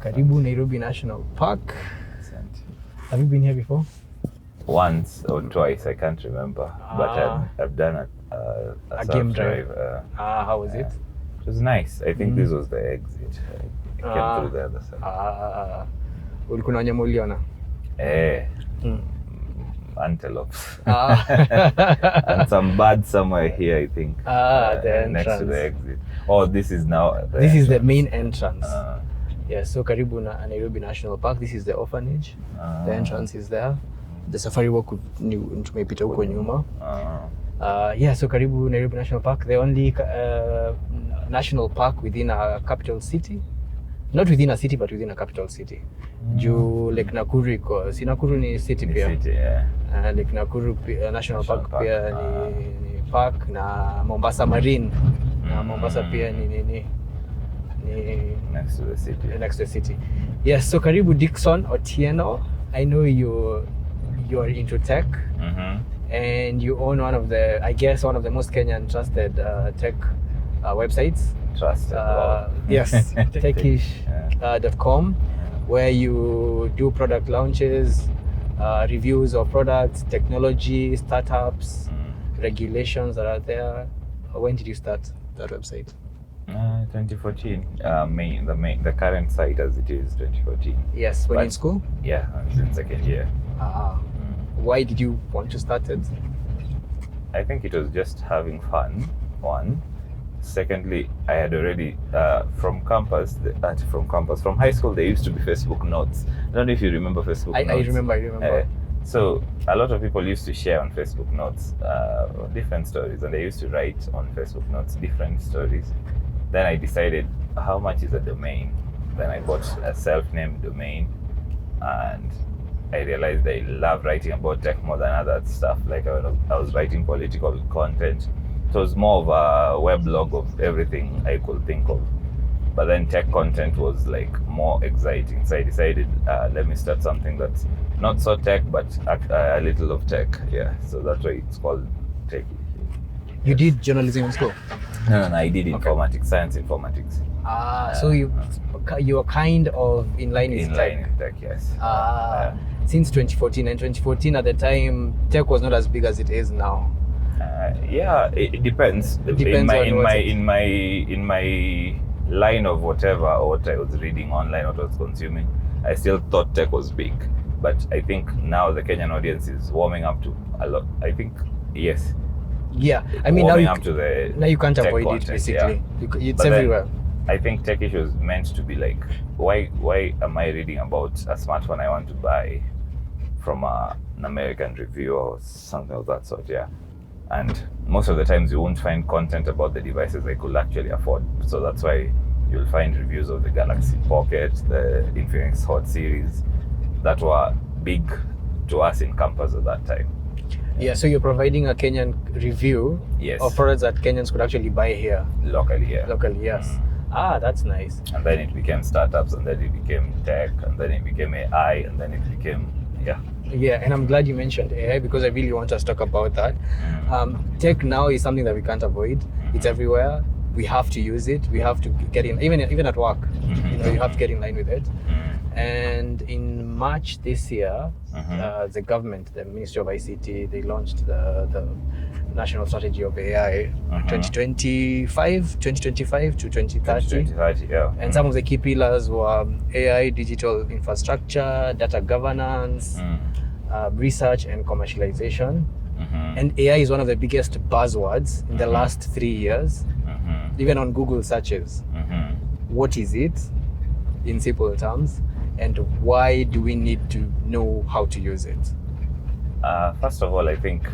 Karibu Nairobi National Park. Asante. Have you been here before? Once or twice, I can't remember. But I've done a game drive. How was it? It was nice. I think this was the exit. I came through the other side. Ulikuwa na wanyama uliona? Antelopes. And some birds somewhere here, I think. The next to the exit. Oh, this is now this is the main entrance. Yeah, so karibu na Nairobi National Park. This is the orphanage. The entrance is there. The safari walk tumepita huko nyuma. Yeah, so karibu Nairobi National Park, the only national park within a capital city. Not within a city, but within a capital city. Juu Lake Nakuru iko, si Nakuru ni city pia. City, yeah. Lake Nakuru National Park pia ni park, na Mombasa Marine. Na Mombasa pia ni next to the city. Next to the city. Yes, so karibu Dickson Otieno. I know you're into tech. And you own one of the most Kenyan trusted tech websites. Trusted. Yes, techish.com, where you do product launches, reviews of products, technology, startups, regulations that are there. When did you start that website? 2014. The current site as it is 2014. Yes, when in school? Yeah, I was in second year. Why did you want to start it? I think it was just having fun, one. Secondly, I had already, from high school, there used to be Facebook notes. I don't know if you remember Facebook notes. I remember. So a lot of people used to share on Facebook notes different stories, and they used to write on Facebook notes different stories. Then I decided, how much is a domain? Then I bought a self-named domain, and I realized I love writing about tech more than other stuff. Like I was writing political content. So it was more of a weblog of everything I could think of. But then tech content was like more exciting. So I decided, let me start something that's not so tech, but a little of tech. Yeah, so that's why it's called Techie. You did journalism in school? No, I did informatics, science informatics. So you're kind of in line with tech. In line with tech, yes. Since 2014, and 2014 at the time, tech was not as big as it is now. Yeah, it depends. It depends in my line of whatever, or what I was reading online, what I was consuming, I still thought tech was big. But I think now the Kenyan audience is warming up to a lot. I think, yes. Yeah, I mean now you can't avoid content, it basically. Yeah. It's but everywhere. I think tech issue is meant to be like, why am I reading about a smartphone I want to buy from an American review or something of that sort? Yeah. And most of the times you won't find content about the devices I could actually afford. So that's why you'll find reviews of the Galaxy Pocket, the Infinix Hot series that were big to us in campus at that time. Yeah, so you're providing a Kenyan review of products that Kenyans could actually buy here. Locally, yeah. Locally, yes. That's nice. And then it became startups, and then it became tech, and then it became AI, and then it became, Yeah, and I'm glad you mentioned AI because I really want us to talk about that. Tech now is something that we can't avoid. It's everywhere. We have to use it. We have to get in, even at work. You have to get in line with it. And in March this year, the government, the Ministry of ICT, they launched the National Strategy of AI 2025 to 2030. 2030, yeah. And some of the key pillars were AI, digital infrastructure, data governance, research and commercialization. And AI is one of the biggest buzzwords in the last 3 years, even on Google searches. What is it, in simple terms, and why do we need to know how to use it? First of all, I think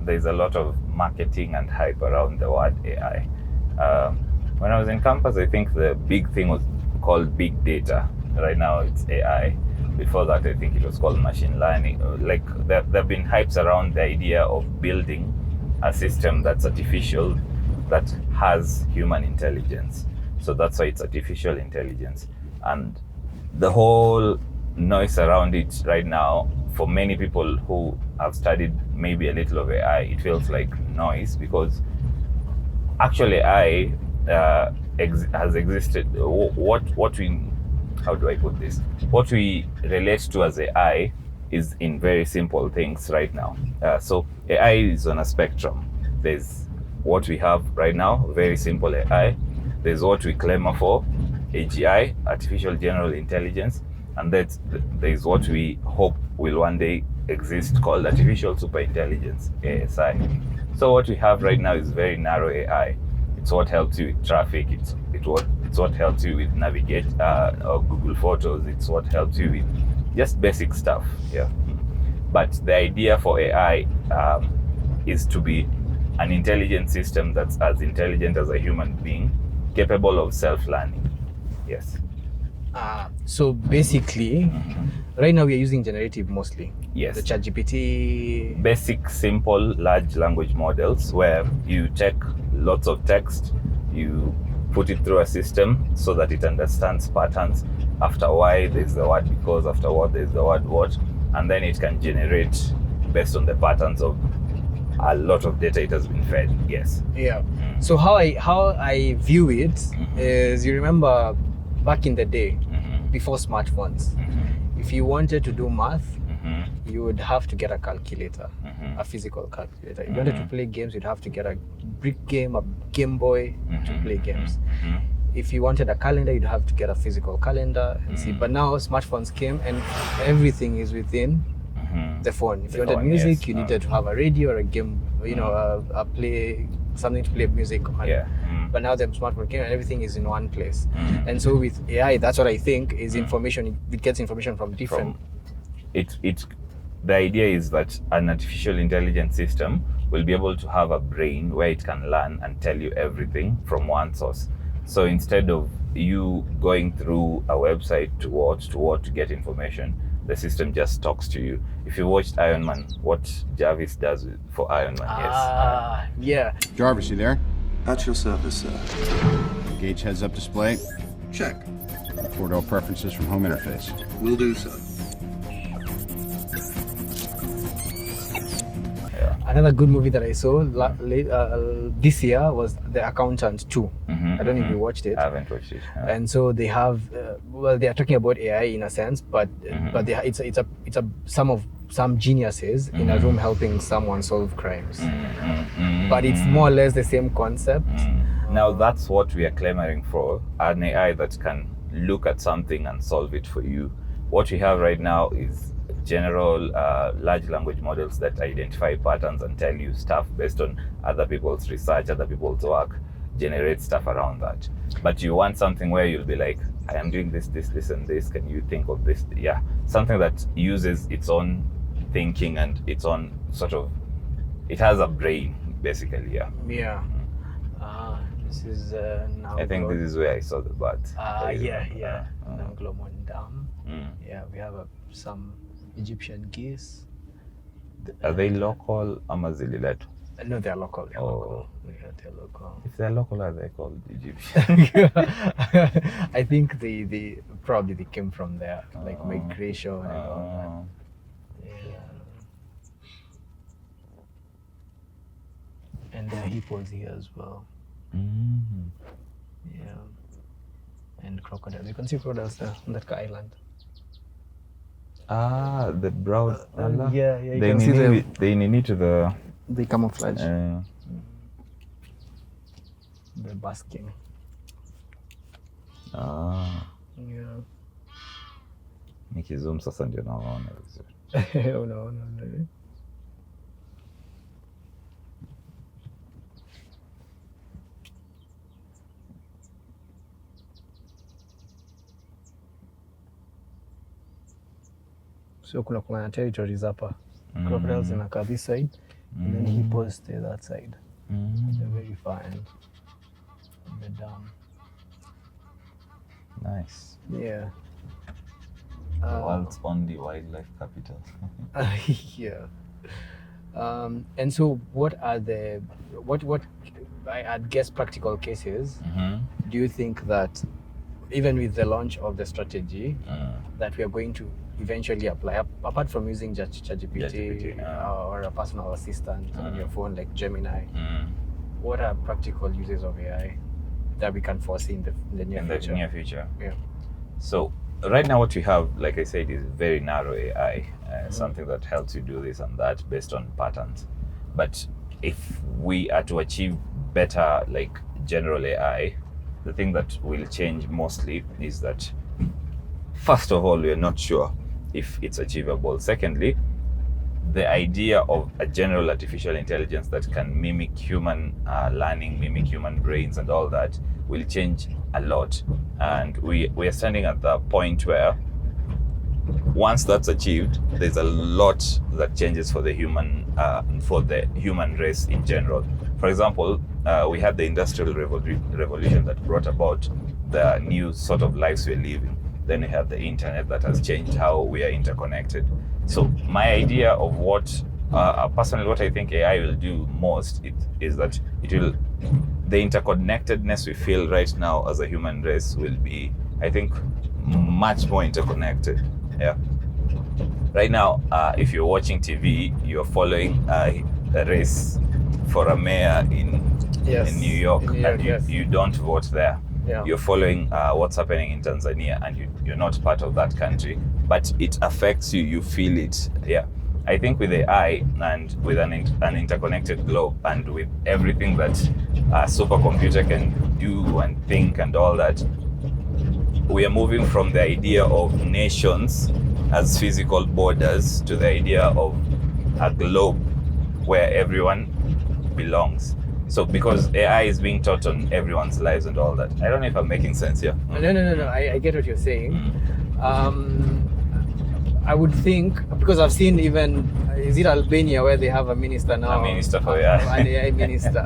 there's a lot of marketing and hype around the word AI. When I was in campus, I think the big thing was called big data. Right now it's AI. Before that, I think it was called machine learning. Like there have been hypes around the idea of building a system that's artificial, that has human intelligence. So that's why it's artificial intelligence. And the whole noise around it right now, for many people who have studied maybe a little of AI, it feels like noise, because actually AI has existed. What we how do I put this? What we relate to as AI is in very simple things right now. So AI is on a spectrum. There's what we have right now, very simple AI. There's what we clamor for, AGI, artificial general intelligence, and there's what we hope will one day exist called artificial superintelligence, ASI. So what we have right now is very narrow AI. It's what helps you with traffic. It's what helps you with navigate or Google Photos. It's what helps you with just basic stuff. Yeah. But the idea for AI is to be an intelligent system that's as intelligent as a human being, capable of self-learning. Yes. So basically, right now we are using generative mostly. Yes. The ChatGPT. Basic, simple, large language models where you take lots of text, you put it through a system so that it understands patterns. After why there's the word because, after what there's the word what, and then it can generate based on the patterns of a lot of data it has been fed. Yes. Yeah. So how I view it is, you remember back in the day, before smartphones, if you wanted to do math, you would have to get a calculator, a physical calculator. If you wanted to play games, you'd have to get a brick game, a Game Boy to play games. If you wanted a calendar, you'd have to get a physical calendar and see. But now smartphones came and everything is within the phone. If you wanted music, yes. you needed to have a radio or a game, a play, something to play music on. Yeah. But now the smartphone came and everything is in one place. And so with AI, that's what I think is information. It gets information from different. The idea is that an artificial intelligence system will be able to have a brain where it can learn and tell you everything from one source. So instead of you going through a website to get information, the system just talks to you. If you watched Iron Man, what Jarvis does for Iron Man, yeah. Jarvis, you there? At your service, sir. Gauge heads-up display. Check. Four-door preferences from home interface. Will do, sir. Another good movie that I saw this year was The Accountant 2. I don't know if you watched it. I haven't watched it. And so they have, they are talking about AI in a sense, but it's some geniuses in a room helping someone solve crimes. But it's more or less the same concept. Now that's what we are clamoring for, an AI that can look at something and solve it for you. What we have right now is general large language models that identify patterns and tell you stuff based on other people's research, other people's work, generate stuff around that. But you want something where you'll be like, I am doing this, and this. Can you think of this? Yeah, something that uses its own thinking and its own it has a brain, basically. Yeah. Yeah. This is now. I think this is where I saw the bird. Yeah. Nanglomon Dam. Yeah, we have some Egyptian geese. Are they local Amazililet? No, they're local. They're local. Oh. They're local. If they're local, are they called Egyptian? I think they probably came from there, like migration and all that. Yeah. And there are hippos here as well. Yeah. And crocodiles. You can see crocodiles there on that island. The brown. Yeah. You can see them. They need to the. They camouflage. They're basking. Yeah. Nikizoom sasa ndio naona vizuri. Unaona. So kuna territories hapa. Crocodiles zinakaa this side, and then hippos stay that side. They're very far and they're down. Nice. Yeah. The world's only wildlife capital. Yeah. And so what are the I'd guess practical cases do you think that even with the launch of the strategy that we are going to eventually apply, apart from using ChatGPT or a personal assistant on your phone like Gemini, what are practical uses of AI that we can foresee in the near future? near future? Yeah. So right now what we have, like I said, is very narrow AI, something that helps you do this and that based on patterns. But if we are to achieve better, like general AI, the thing that will change mostly is that, first of all, we're not sure if it's achievable. Secondly, the idea of a general artificial intelligence that can mimic human learning, mimic human brains and all that will change a lot. And we are standing at the point where once that's achieved, there's a lot that changes for the human race in general. For example, we had the Industrial Revolution that brought about the new sort of lives we're living. Then we have the internet that has changed how we are interconnected. So my idea of what, personally, what I think AI will do most is that it will, the interconnectedness we feel right now as a human race will be, I think, much more interconnected. Yeah. Right now, if you're watching TV, you're following a race for a mayor in New York, and you don't vote there. Yeah. You're following what's happening in Tanzania, and you're not part of that country, but it affects you. You feel it. Yeah. I think with AI and with an interconnected globe, and with everything that a supercomputer can do and think and all that, we are moving from the idea of nations as physical borders to the idea of a globe where everyone belongs. So because AI is being taught on everyone's lives and all that. I don't know if I'm making sense here. No. I get what you're saying. I would think, because I've seen even, is it Albania where they have a minister now? A minister for AI. An AI minister.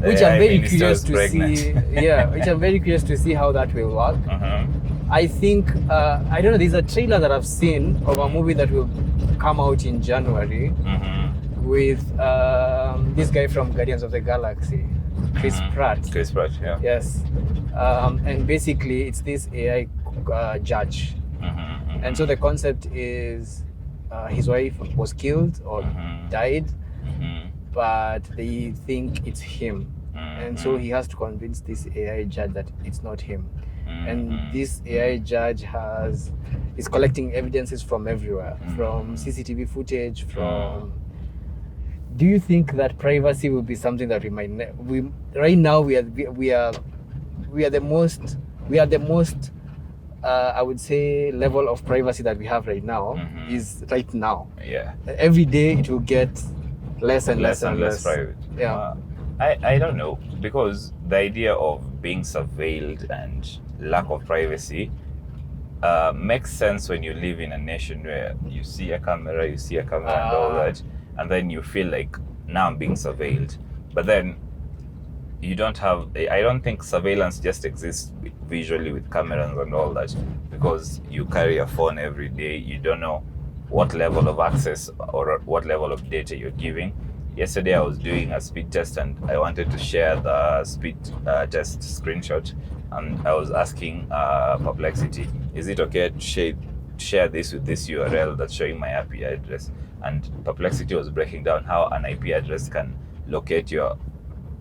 Which I'm very curious to see. Yeah, which I'm very curious to see how that will work. I think, I don't know, there's a trailer that I've seen of a movie that will come out in January with this guy from Guardians of the Galaxy, Chris Pratt. Chris Pratt, yeah. Yes. And basically it's this AI judge. And so the concept is his wife was killed or died, but they think it's him. And so he has to convince this AI judge that it's not him. And this AI judge is collecting evidences from everywhere, from CCTV footage, from... Do you think that privacy will be something that we might... right now we are the most I would say level of privacy that we have right now is right now. Yeah. Every day it will get less and less private. Yeah. I don't know, because the idea of being surveilled and lack of privacy makes sense when you live in a nation where you see a camera and all that, and then you feel like, now I'm being surveilled. But then you don't have, I don't think surveillance just exists visually with cameras and all that, because you carry a phone every day. You don't know what level of access or what level of data you're giving. Yesterday I was doing a speed test and I wanted to share the speed test screenshot, and I was asking Perplexity, is it okay to share this with this URL that's showing my IP address? And Perplexity was breaking down how an IP address can locate your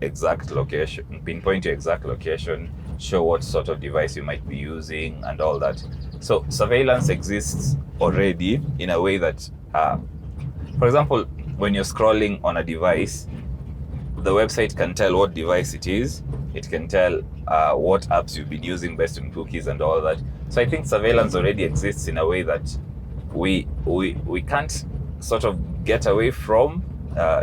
exact location, pinpoint your exact location, show what sort of device you might be using and all that. So surveillance exists already in a way that, for example, when you're scrolling on a device, the website can tell what device it is. It can tell what apps you've been using based on cookies and all that. So I think surveillance already exists in a way that we can't sort of get away from,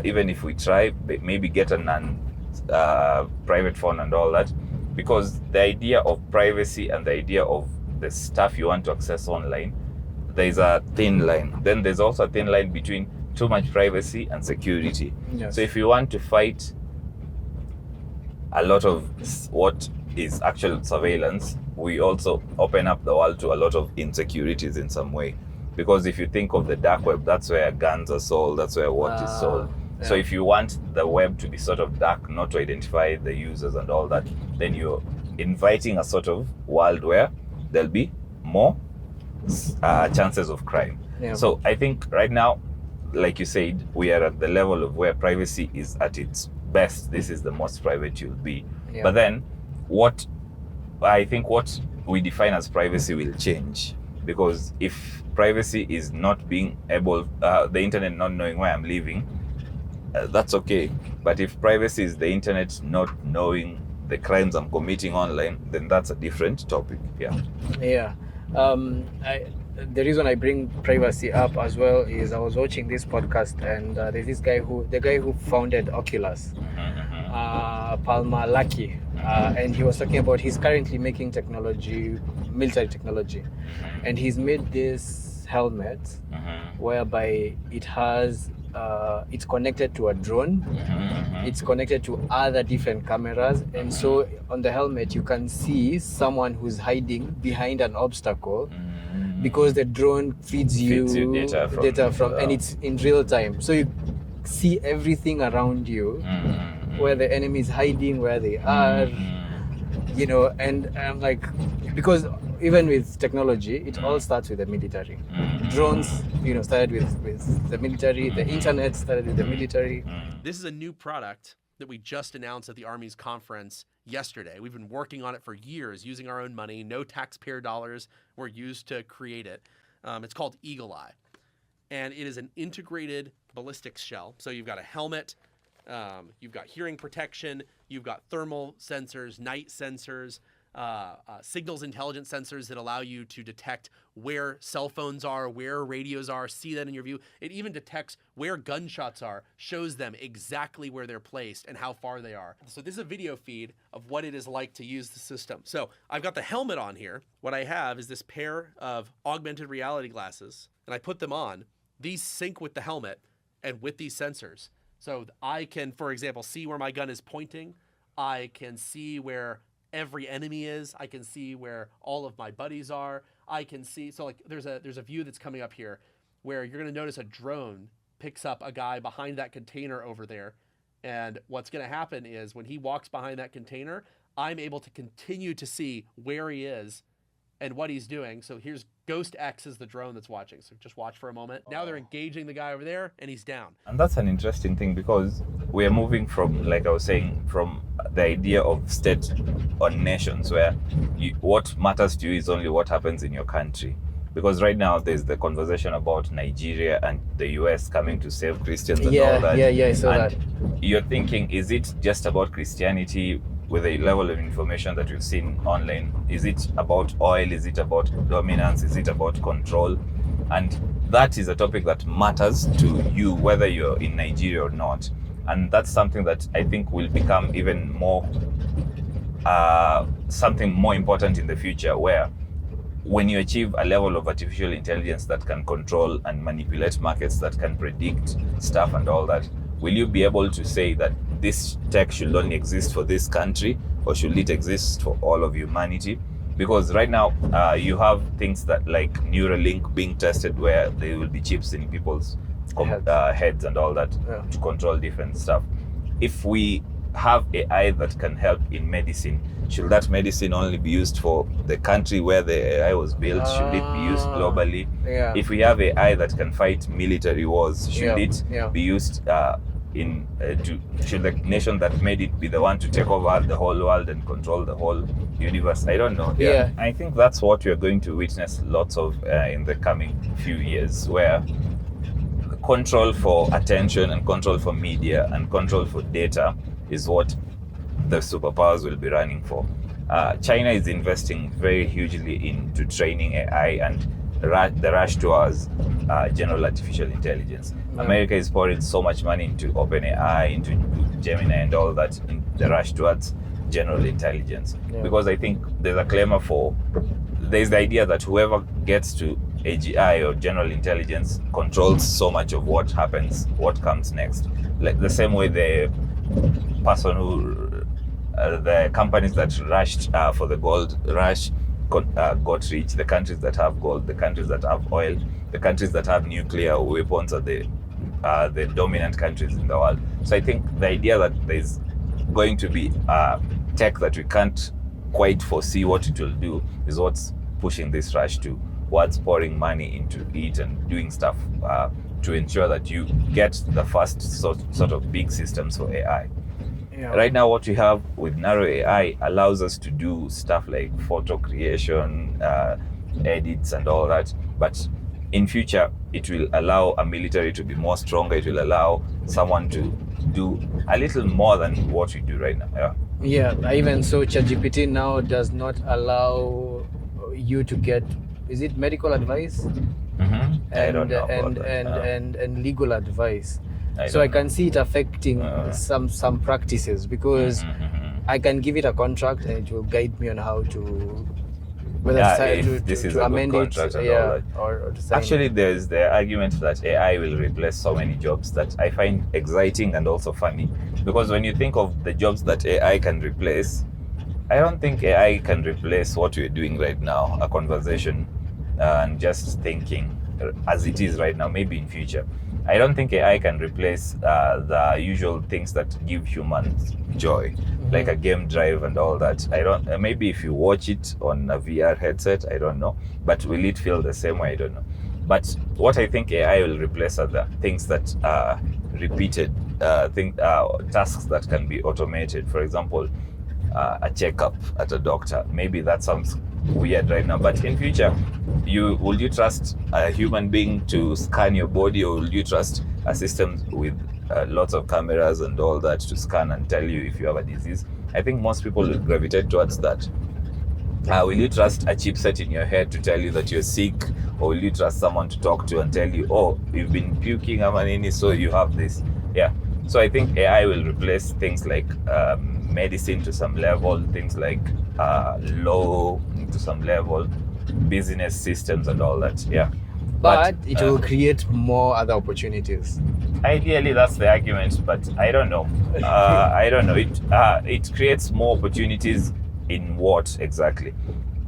even if we try, maybe get a private phone and all that, because the idea of privacy and the idea of the stuff you want to access online, there's a thin line. Then there's also a thin line between too much privacy and security. Yes. So if you want to fight a lot of what is actual surveillance, we also open up the world to a lot of insecurities in some way. Because if you think of the dark web, that's where guns are sold, that's where what is sold. Yeah. So if you want the web to be sort of dark, not to identify the users and all that, then you're inviting a sort of world where there'll be more chances of crime. Yeah. So I think right now, like you said, we are at the level of where privacy is at its best. This is the most private you'll be. Yeah. But then what I think what we define as privacy will change, because if privacy is not being able, the internet not knowing where I'm living, that's okay. But if privacy is the internet not knowing the crimes I'm committing online, then that's a different topic. Yeah. Yeah. The reason I bring privacy up as well is I was watching this podcast, and there's this guy the guy who founded Oculus, Palmer Luckey, and he was talking about he's currently making technology, military technology, and he's made this helmet whereby it has it's connected to a drone, it's connected to other different cameras, and so on the helmet you can see someone who's hiding behind an obstacle because the drone feeds you data from and it's in real time, so you see everything around you, where the enemy is hiding, where they are, you know. And I'm like, because even with technology, it all starts with the military. Drones, you know, started with the military. The internet started with the military. This is a new product that we just announced at the Army's conference yesterday. We've been working on it for years, using our own money. No taxpayer dollars were used to create it. It's called Eagle Eye. And it is an integrated ballistics shell. So you've got a helmet, you've got hearing protection, you've got thermal sensors, night sensors, signals intelligence sensors that allow you to detect where cell phones are, where radios are, see that in your view. It even detects where gunshots are, shows them exactly where they're placed and how far they are. So this is a video feed of what it is like to use the system. So I've got the helmet on here. What I have is this pair of augmented reality glasses, and I put them on. These sync with the helmet and with these sensors. So I can, for example, see where my gun is pointing. I can see where every enemy is. I can see where all of my buddies are. I can see, so like there's a view that's coming up here where you're going to notice a drone picks up a guy behind that container over there. And what's going to happen is when he walks behind that container, I'm able to continue to see where he is and what he's doing. So here's Ghost X is the drone that's watching. So just watch for a moment. Now they're engaging the guy over there and he's down. And that's an interesting thing, because we are moving from, like I was saying, from the idea of state on nations, where what matters to you is only what happens in your country. Because right now there's the conversation about Nigeria and the US coming to save Christians and all that. Yeah, I saw that. You're thinking, is it just about Christianity with the level of information that we've seen online? Is it about oil? Is it about dominance? Is it about control? And that is a topic that matters to you, whether you're in Nigeria or not. And that's something that I think will become even more, something more important in the future, where when you achieve a level of artificial intelligence that can control and manipulate markets, that can predict stuff and all that, will you be able to say that this tech should only exist for this country, or should it exist for all of humanity? Because right now you have things that like Neuralink being tested, where there will be chips in people's heads and all that, to control different stuff. If we have AI that can help in medicine, should that medicine only be used for the country where the AI was built? Should it be used globally? If we have AI that can fight military wars, should it be used should the nation that made it be the one to take over the whole world and control the whole universe? I don't know. I think that's what we're going to witness lots of in the coming few years, where control for attention and control for media and control for data is what the superpowers will be running for. China is investing very hugely into training AI and the rush towards general artificial intelligence. America is pouring so much money into OpenAI, into Gemini and all that, in the rush towards general intelligence. Because I think there's a clamor there's the idea that whoever gets to AGI or general intelligence controls so much of what happens, what comes next. Like the same way the person who, the companies that rushed for the gold rush got rich. The countries that have gold, the countries that have oil, the countries that have nuclear weapons are the dominant countries in the world. So I think the idea that there's going to be tech that we can't quite foresee what it will do is what's pushing this rush towards pouring money into it and doing stuff to ensure that you get the first sort of big systems for AI. Yeah. Right now, what we have with narrow AI allows us to do stuff like photo creation, edits, and all that. But in future, it will allow a military to be more stronger. It will allow someone to do a little more than what we do right now. Yeah. Yeah, even so, ChatGPT now does not allow you to get, is it medical advice? I don't know about that. And legal advice. I So I don't can know. see it affecting some practices, because I can give it a contract and it will guide me on how to, whether Yeah, to, if this is to a good amend contract it, and all that. or to sign Actually, it. there's the argument that AI will replace so many jobs that I find exciting and also funny. Because when you think of the jobs that AI can replace, I don't think AI can replace what we're doing right now, a conversation and just thinking as it is right now, maybe in future. I don't think AI can replace the usual things that give humans joy, like a game drive and all that. I don't. Maybe if you watch it on a VR headset, I don't know. But will it feel the same way? I don't know. But what I think AI will replace are the things that are repeated, tasks that can be automated. For example, a checkup at a doctor. Maybe that sounds weird right now, but in future, will you trust a human being to scan your body, or will you trust a system with lots of cameras and all that to scan and tell you if you have a disease? I think most people will gravitate towards that. Will you trust a chipset in your head to tell you that you're sick, or will you trust someone to talk to and tell you, oh, you've been puking, amanini, so you have this? Yeah. So I think AI will replace things like medicine to some level, things like law to some level, business systems and all that. Yeah. But it will create more other opportunities. Ideally, that's the argument, but I don't know. I don't know. It creates more opportunities in what exactly?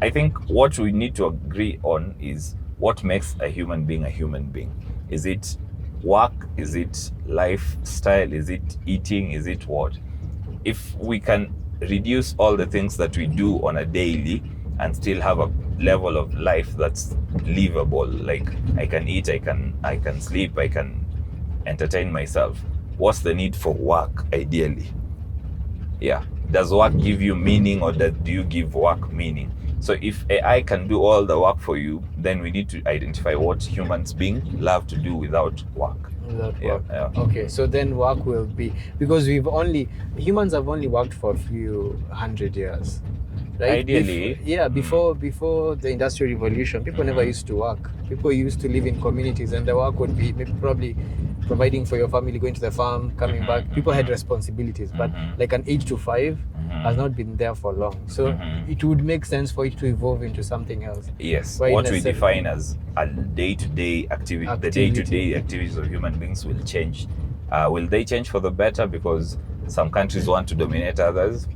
I think what we need to agree on is what makes a human being a human being. Is it work? Is it lifestyle? Is it eating? Is it what? If we can reduce all the things that we do on a daily and still have a level of life that's livable, like I can eat, I can sleep, I can entertain myself, what's the need for work ideally? Yeah. Does work give you meaning, or do you give work meaning? So if AI can do all the work for you, then we need to identify what humans being love to do without work. Yeah. Okay, so then work will be, because humans have only worked for a few hundred years, right? Ideally. Before the Industrial Revolution, people never used to work. People used to live in communities, and the work would be maybe probably providing for your family, going to the farm, coming back. People had responsibilities, but like an 8 to 5 has not been there for long. So it would make sense for it to evolve into something else. Yes, Where what we define as a day-to-day activity, the day-to-day activities of human beings will change. Will they change for the better because some countries want to dominate others?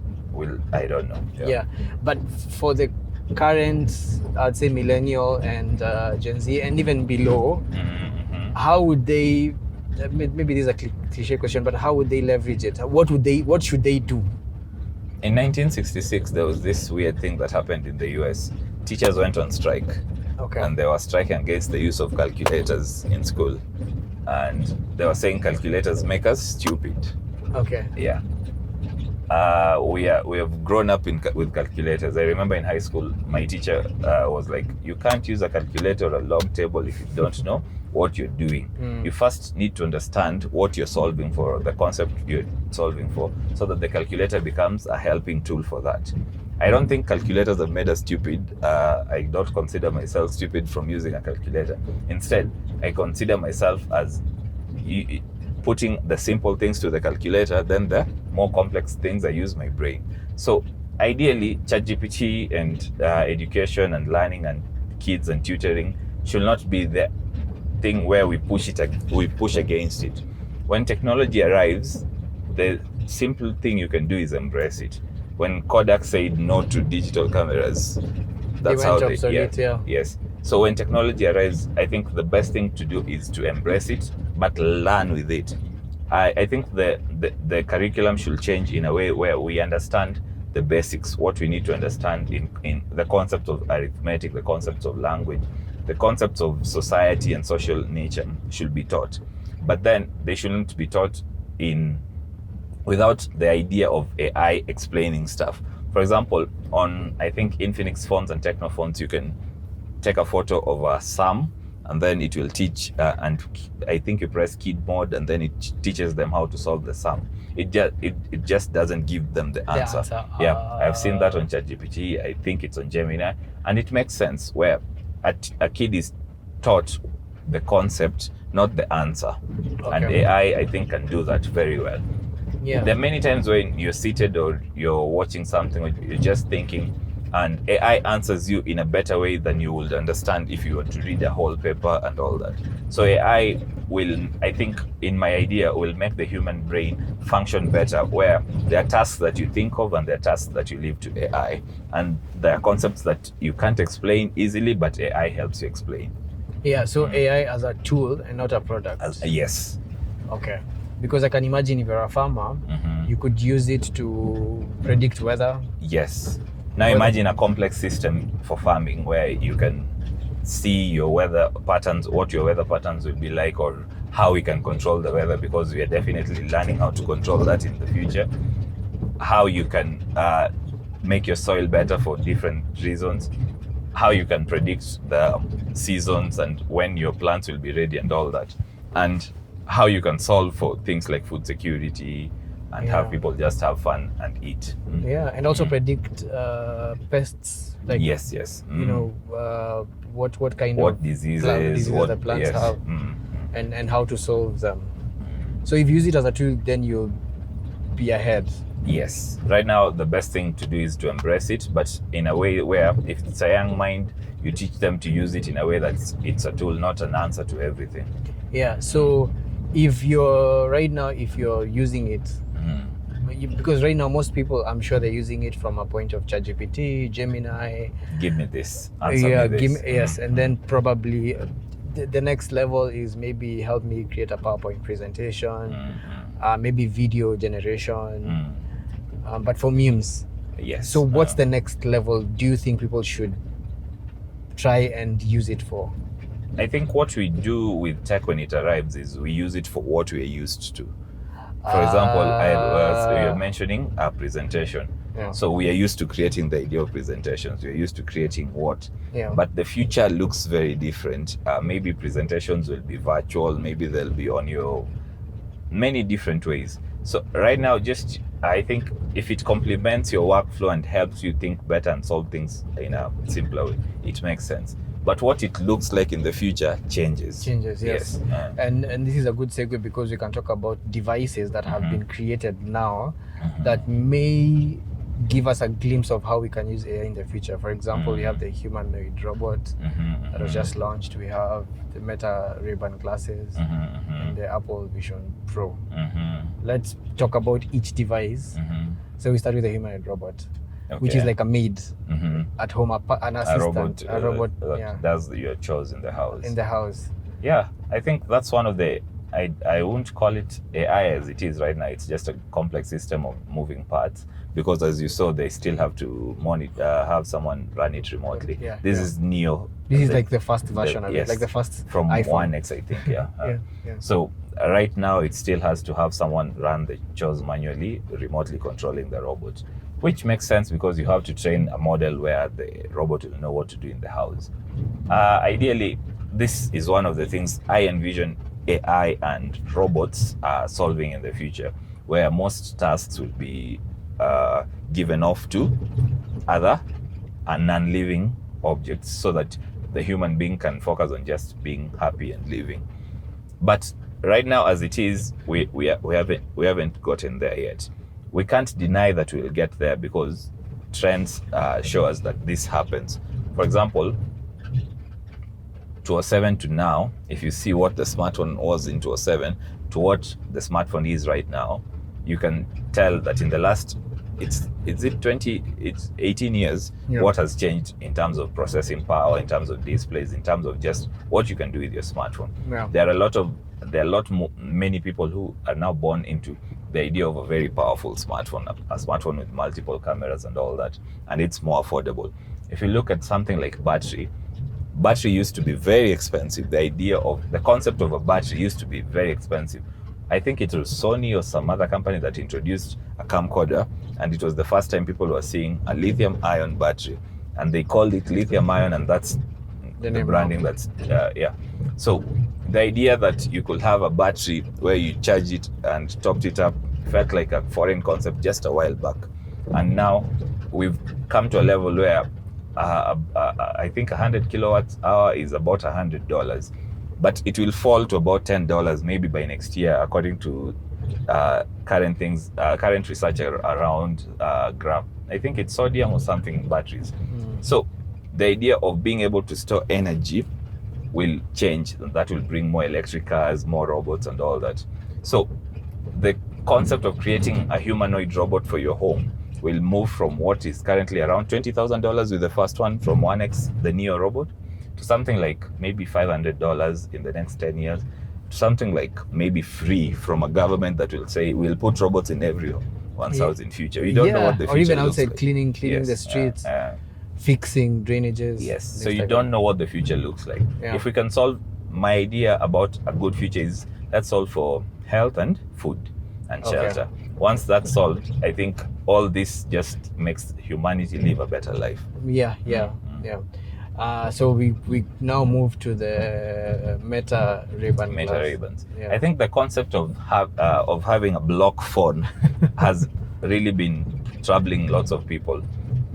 I don't know. Yeah, but for the current, I'd say millennial and Gen Z and even below, how would they, maybe this is a cliche question, but how would they leverage it? What should they do? In 1966, there was this weird thing that happened in the US. Teachers went on strike. Okay. And they were striking against the use of calculators in school. And they were saying calculators make us stupid. Okay. Yeah. We have grown up with calculators. I remember in high school, my teacher was like, you can't use a calculator or a log table if you don't know what you're doing. You first need to understand what you're solving for, the concept you're solving for, so that the calculator becomes a helping tool for that. I don't think calculators have made us stupid. I don't consider myself stupid from using a calculator. Instead, I consider myself as putting the simple things to the calculator, then the more complex things I use my brain. So ideally, ChatGPT and education and learning and kids and tutoring should not be the thing where we push against it. When technology arrives, the simple thing you can do is embrace it. When Kodak said no to digital cameras, that's how they obsolete, Yes. So when technology arrives, I think the best thing to do is to embrace it, but learn with it. I think the curriculum should change in a way where we understand the basics, what we need to understand in the concept of arithmetic, the concepts of language, the concepts of society and social nature should be taught. But then they shouldn't be taught in without the idea of AI explaining stuff. For example, on I think Infinix phones and Techno phones, you can take a photo of a sum and then it will teach, and I think you press keyed mode and then it teaches them how to solve the sum. It just doesn't give them the answer. Yeah, I've seen that on ChatGPT. I think it's on Gemini, and it makes sense where a kid is taught the concept, not the answer. And AI, I think, can do that very well. Yeah. There are many times when you're seated or you're watching something or you're just thinking, and AI answers you in a better way than you would understand if you were to read a whole paper and all that. So AI will, I think, in my idea, will make the human brain function better, where there are tasks that you think of and there are tasks that you leave to AI. And there are concepts that you can't explain easily, but AI helps you explain. Yeah, so AI as a tool and not a product. Yes. Okay. Because I can imagine if you're a farmer, you could use it to predict weather. Yes. Now imagine a complex system for farming where you can see your weather patterns, what your weather patterns will be like, or how we can control the weather, because we are definitely learning how to control that in the future. How you can make your soil better for different reasons. How you can predict the seasons and when your plants will be ready and all that. And how you can solve for things like food security and have people just have fun and eat. Yeah, and also predict pests. Like, yes. You know, what kind of diseases the plants have, and how to solve them. So if you use it as a tool, then you'll be ahead. Yes. Right now, the best thing to do is to embrace it, but in a way where if it's a young mind, you teach them to use it in a way that it's a tool, not an answer to everything. Yeah. So if you're using it, because right now most people, I'm sure they're using it from a point of ChatGPT, Gemini. Give me this. Answer me this. Yes, and then probably the next level is maybe help me create a PowerPoint presentation, maybe video generation, but for memes. Yes. So what's the next level do you think people should try and use it for? I think what we do with tech when it arrives is we use it for what we're used to. For example, you're mentioning a presentation. Yeah. So we are used to creating the idea of presentations. We're used to creating what? Yeah. But the future looks very different. Maybe presentations will be virtual. Maybe they'll be on your many different ways. So right now, just I think if it complements your workflow and helps you think better and solve things in a simpler way, it makes sense. But what it looks like in the future changes. Yes. And this is a good segue because we can talk about devices that have been created now that may give us a glimpse of how we can use AI in the future. For example, we have the Humanoid Robot that was just launched. We have the Meta Rayban glasses and the Apple Vision Pro. Let's talk about each device. So we start with the Humanoid Robot. Okay. Which is like a maid at home, an assistant, a robot that does your chores in the house. Yeah, I think that's one of the, I won't call it AI as it is right now. It's just a complex system of moving parts, because as you saw, they still have to have someone run it remotely. This is Neo. This is like the first version of it, like the first from iPhone. 1X, I think. So right now, it still has to have someone run the chores manually, remotely controlling the robot. Which makes sense because you have to train a model where the robot will know what to do in the house. Ideally, this is one of the things I envision AI and robots solving in the future, where most tasks will be given off to other non-living objects so that the human being can focus on just being happy and living. But right now, as it is, we haven't gotten there yet. We can't deny that we'll get there because trends show us that this happens. For example, 2007 to now, if you see what the smartphone was in 2007 to what the smartphone is right now, you can tell that in the last, it's 18 years, what has changed in terms of processing power, in terms of displays, in terms of just what you can do with your smartphone. There are many people who are now born into the idea of a very powerful smartphone, a smartphone with multiple cameras and all that, and it's more affordable. If you look at something like battery used to be very expensive. The concept of a battery used to be very expensive. I think it was Sony or some other company that introduced a camcorder, and it was the first time people were seeing a lithium-ion battery, and they called it lithium-ion, and that's the name branding. now. That's yeah. So the idea that you could have a battery where you charge it and topped it up felt like a foreign concept just a while back, and now we've come to a level where I think 100 kilowatts hour is about $100, but it will fall to about $10 maybe by next year, according to current research around graph. I think it's sodium or something batteries. So the idea of being able to store energy will change, and that will bring more electric cars, more robots, and all that. So the concept of creating a humanoid robot for your home will move from what is currently around $20,000 with the first one from 1X, the Neo robot, to something like maybe $500 in the next 10 years, to something like maybe free from a government that will say we'll put robots in everyone's house in future. We don't know what the future or even looks outside like. cleaning Yes, the streets, fixing drainages. Yes, so things you like don't that. know what the future looks like. Yeah. If we can solve, my idea about a good future is let's solve for health and food and Okay. shelter. Once that's solved, I think all this just makes humanity live a better life. Yeah. So we now move to the Meta Rayban. Meta glass. Raybans. Yeah. I think the concept of having a block phone has really been troubling lots of people.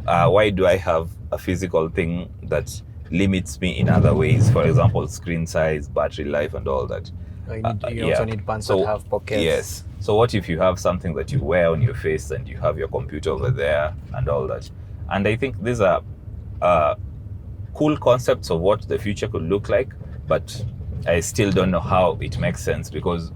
Why do I have a physical thing that limits me in other ways? For example, screen size, battery life, and all that. You also need pants that have pockets. Yes. So what if you have something that you wear on your face and you have your computer over there and all that? And I think these are cool concepts of what the future could look like, but I still don't know how it makes sense, because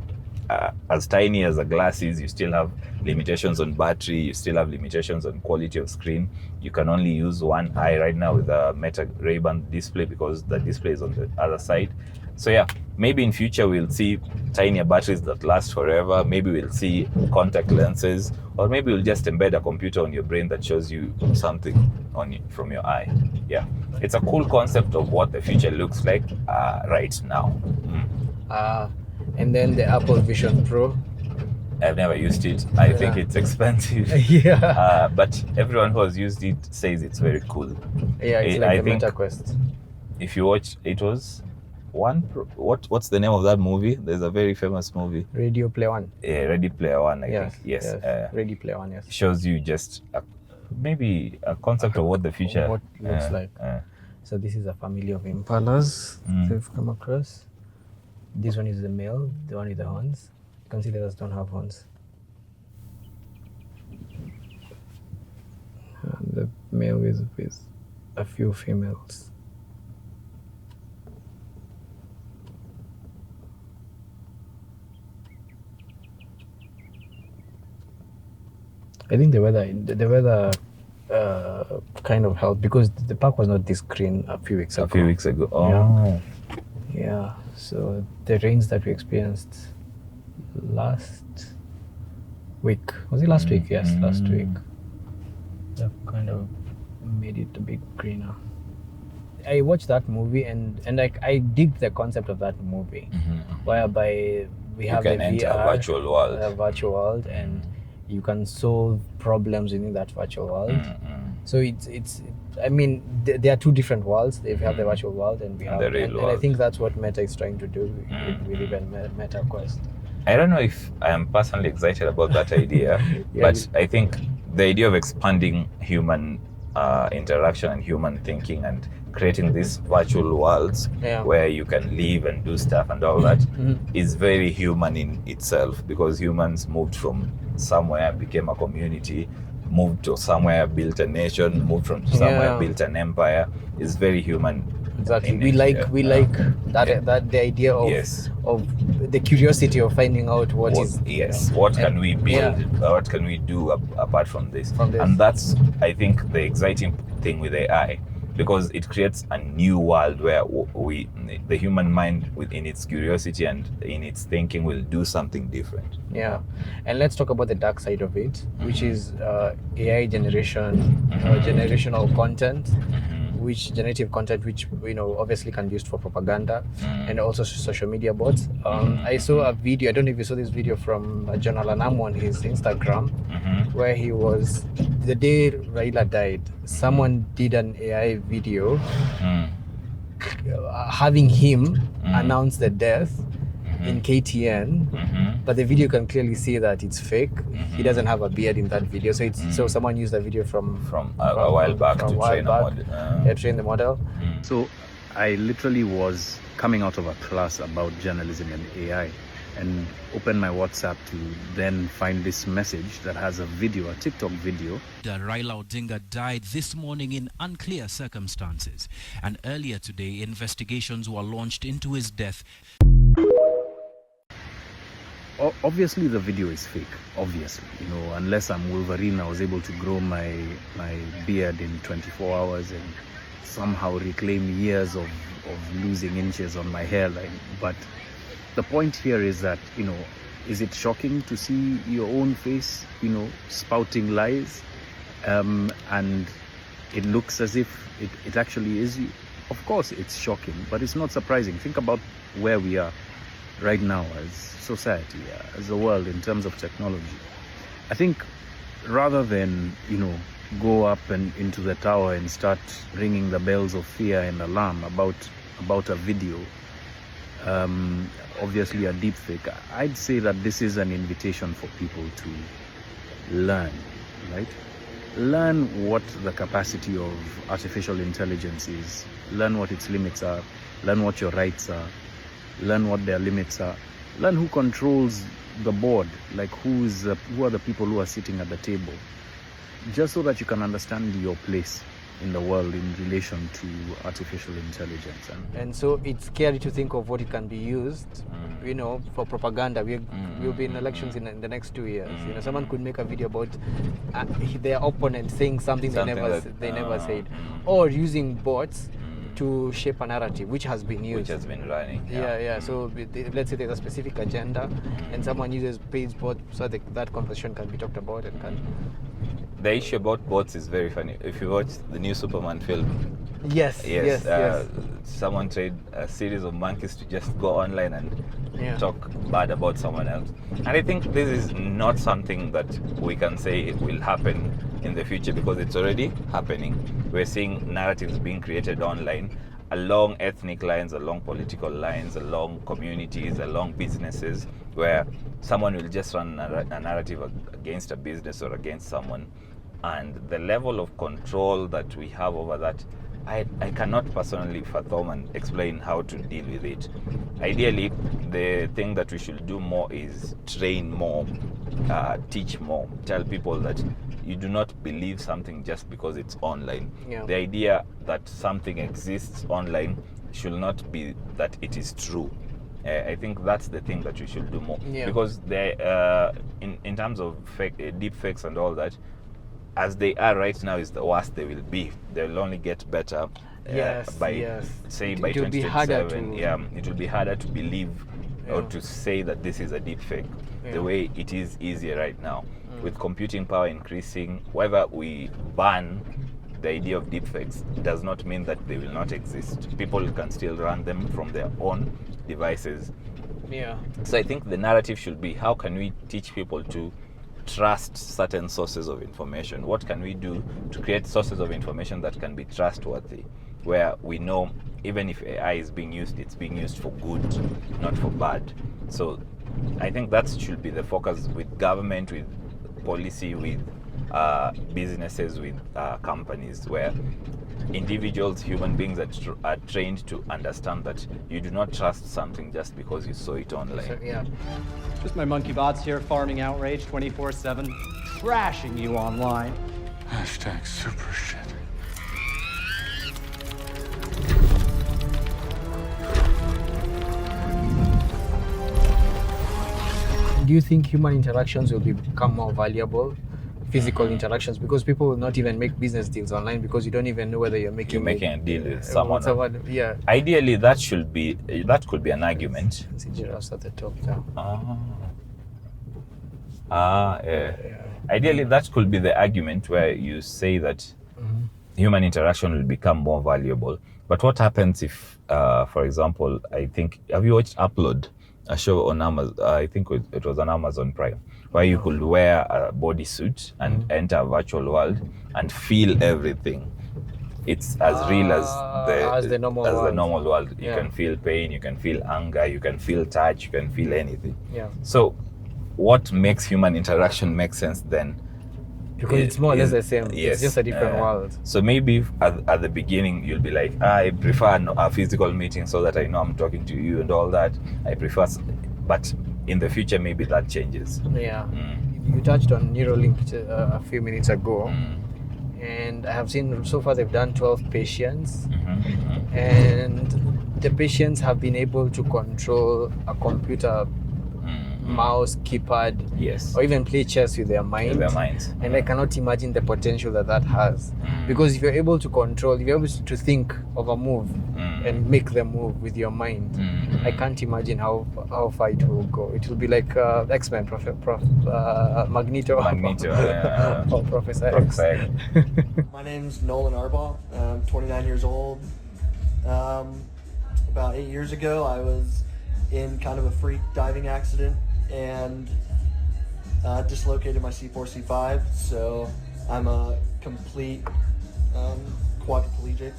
as tiny as a glass is, you still have limitations on battery, you still have limitations on quality of screen. You can only use one eye right now with a Meta Ray-Ban display because the display is on the other side. So yeah, maybe in future we'll see tinier batteries that last forever. Maybe we'll see contact lenses, or maybe we'll just embed a computer on your brain that shows you something on you, from your eye. Yeah, it's a cool concept of what the future looks like right now. And then the Apple Vision Pro. I've never used it. I think it's expensive. Yeah. But everyone who has used it says it's very cool. Yeah, it's I like the think Meta Quest. If you watch, it was what's the name of that movie? There's a very famous movie. Radio Play One. Yeah, Ready Player One, I Yes. think. Yes. Ready Play One, yes. Shows you just maybe a concept of what the future What looks like. So this is a family of impalas we've come across. This one is the male, the one with the horns. You can see the others don't have horns. And the male with a few females. I think the weather kind of helped, because the park was not this green a few weeks ago. Oh. Yeah, so the rains that we experienced last week, was it last week? Yes, last week. That kind of made it a bit greener. I watched that movie and I dig the concept of that movie, whereby we have can the enter VR, a virtual world. a virtual world, and you can solve problems within that virtual world. So it's I mean, there are two different worlds. They have the virtual world and we have the real and I world. think that's what Meta is trying to do with even Meta Quest. I don't know if I am personally excited about that idea, but I think the idea of expanding human interaction and human thinking and creating these virtual worlds where you can live and do stuff and all that is very human in itself, because humans moved from somewhere, became a community, moved to somewhere, built a nation, moved from somewhere, built an empire. Is very human. Exactly. We like that the idea of the curiosity of finding out what can we build, what can we do apart from this? And that's, I think, the exciting thing with AI, because it creates a new world where the human mind, within its curiosity and in its thinking, will do something different. Yeah, and let's talk about the dark side of it, which is AI generation, generational content, which generative content, which obviously can be used for propaganda and also social media bots. I saw a video. I don't know if you saw this video from John Alanamo on his Instagram, where he was the day Raila died. Someone did an AI video having him announce the death in KTN, but the video can clearly see that it's fake. He doesn't have a beard in that video, so someone used the video from a while back to train a model. Train the model. So I literally was coming out of a class about journalism and AI, and opened my WhatsApp to then find this message that has a video, a TikTok video. Raila Odinga died this morning in unclear circumstances, and earlier today investigations were launched into his death. Obviously the video is fake, obviously, unless I'm Wolverine, I was able to grow my beard in 24 hours and somehow reclaim years of losing inches on my hairline. But the point here is that, is it shocking to see your own face, spouting lies? And it looks as if it actually is you. Of course it's shocking, but it's not surprising. Think about where we are right now as society, as a world in terms of technology. I think rather than, go up and into the tower and start ringing the bells of fear and alarm about a video, obviously a deepfake, I'd say that this is an invitation for people to learn, right? Learn what the capacity of artificial intelligence is, learn what its limits are, learn what your rights are, learn what their limits are, learn who controls the board, like who are the people who are sitting at the table, just so that you can understand your place in the world in relation to artificial intelligence. And so it's scary to think of what it can be used, for propaganda. We'll be in elections in the next 2 years. Someone could make a video about their opponent saying something they never said, or using bots to shape a narrative which has been used, which has been running. So let's say there's a specific agenda and someone uses paid bot so that conversation can be talked about and can. The issue about bots is very funny. If you watch the new Superman film, yes. Someone trained a series of monkeys to just go online and talk bad about someone else. And I think this is not something that we can say it will happen in the future, because it's already happening. We're seeing narratives being created online along ethnic lines, along political lines, along communities, along businesses, where someone will just run a narrative against a business or against someone. And the level of control that we have over that, I cannot personally fathom and explain how to deal with it. Ideally, the thing that we should do more is train more, teach more, tell people that you do not believe something just because it's online. The idea that something exists online should not be that it is true. I think that's the thing that we should do more, because in terms of deep fakes and all that, as they are right now, is the worst they will be. They will only get better by 2027. It will be harder to believe or to say that this is a deep fake the way it is easier right now. With computing power increasing, whether we ban the idea of deepfakes does not mean that they will not exist. People can still run them from their own devices. So I think the narrative should be, how can we teach people to trust certain sources of information? What can we do to create sources of information that can be trustworthy, where we know even if AI is being used, it's being used for good, not for bad? So I think that should be the focus, with government, with policy, with businesses, with companies, where individuals, human beings are trained to understand that you do not trust something just because you saw it online. Just my monkey bots here farming outrage 24/7, trashing you online. Hashtag super shit. Do you think human interactions will become more valuable, physical interactions, because people will not even make business deals online because you don't even know whether you're making a deal with someone? Yeah. Ideally, that could be an argument. See giraffes at the top now. Ideally, that could be the argument where you say that human interaction will become more valuable. But what happens if, for example, I think, have you watched Upload, a show on Amazon? I think it was on Amazon Prime, where you could wear a bodysuit and enter a virtual world and feel everything. It's as real as the normal world. You can feel pain, you can feel anger, you can feel touch, you can feel anything. Yeah. So what makes human interaction make sense then? Because it's more or less the same. Yes, it's just a different world. So maybe at the beginning you'll be like, I prefer a physical meeting so that I know I'm talking to you and all that. I prefer, but in the future maybe that changes. Yeah. You touched on Neuralink a few minutes ago, and I have seen so far they've done 12 patients, and the patients have been able to control a computer mouse, keypad, yes, or even play chess with their mind. And I cannot imagine the potential that has, because if you're able to control, if you're able to think of a move and make the move with your mind, I can't imagine how far it will go. It will be like X-Men, Magneto, or Professor X. My name's Nolan Arbaugh. I'm 29 years old. About 8 years ago, I was in kind of a freak diving accident and dislocated my C4, C5, so I'm a complete quadriplegic.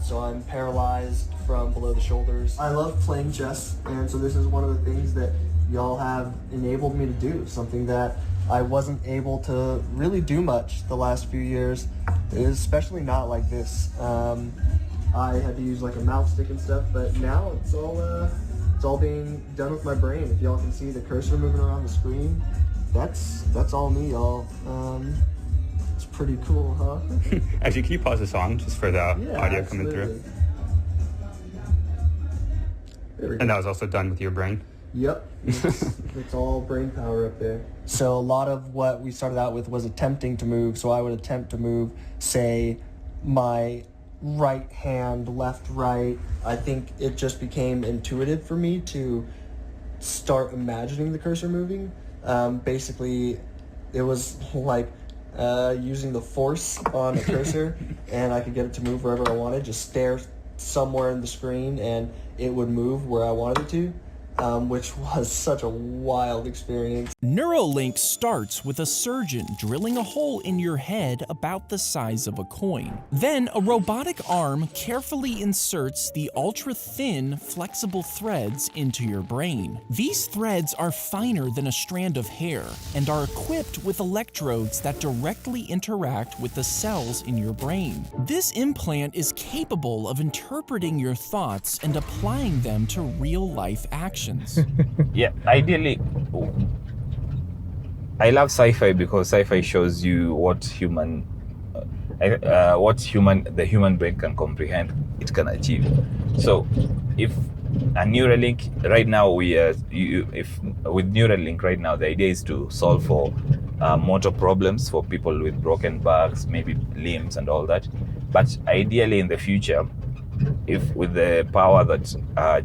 So I'm paralyzed from below the shoulders. I love playing chess, and so this is one of the things that y'all have enabled me to do, something that I wasn't able to really do much the last few years, especially not like this. I had to use like a mouse stick and stuff, but now it's all being done with my brain. If y'all can see the cursor moving around the screen, that's all me, y'all. It's pretty cool, huh? Actually, can you pause the song just for the audio absolutely. coming through? And that was also done with your brain? Yep, it's all brain power up there. So a lot of what we started out with was attempting to move. So I would attempt to move, say, my right hand, left, right. I think it just became intuitive for me to start imagining the cursor moving. Basically, it was like using the force on a cursor, and I could get it to move wherever I wanted. Just stare somewhere in the screen, and it would move where I wanted it to. Which was such a wild experience. Neuralink starts with a surgeon drilling a hole in your head about the size of a coin. Then a robotic arm carefully inserts the ultra-thin, flexible threads into your brain. These threads are finer than a strand of hair and are equipped with electrodes that directly interact with the cells in your brain. This implant is capable of interpreting your thoughts and applying them to real-life actions. Yeah, ideally, I love sci-fi because sci-fi shows you what the human brain can comprehend, it can achieve. So, if a Neuralink right now, with Neuralink right now, the idea is to solve for motor problems for people with broken backs, maybe limbs and all that. But ideally, in the future, if with the power that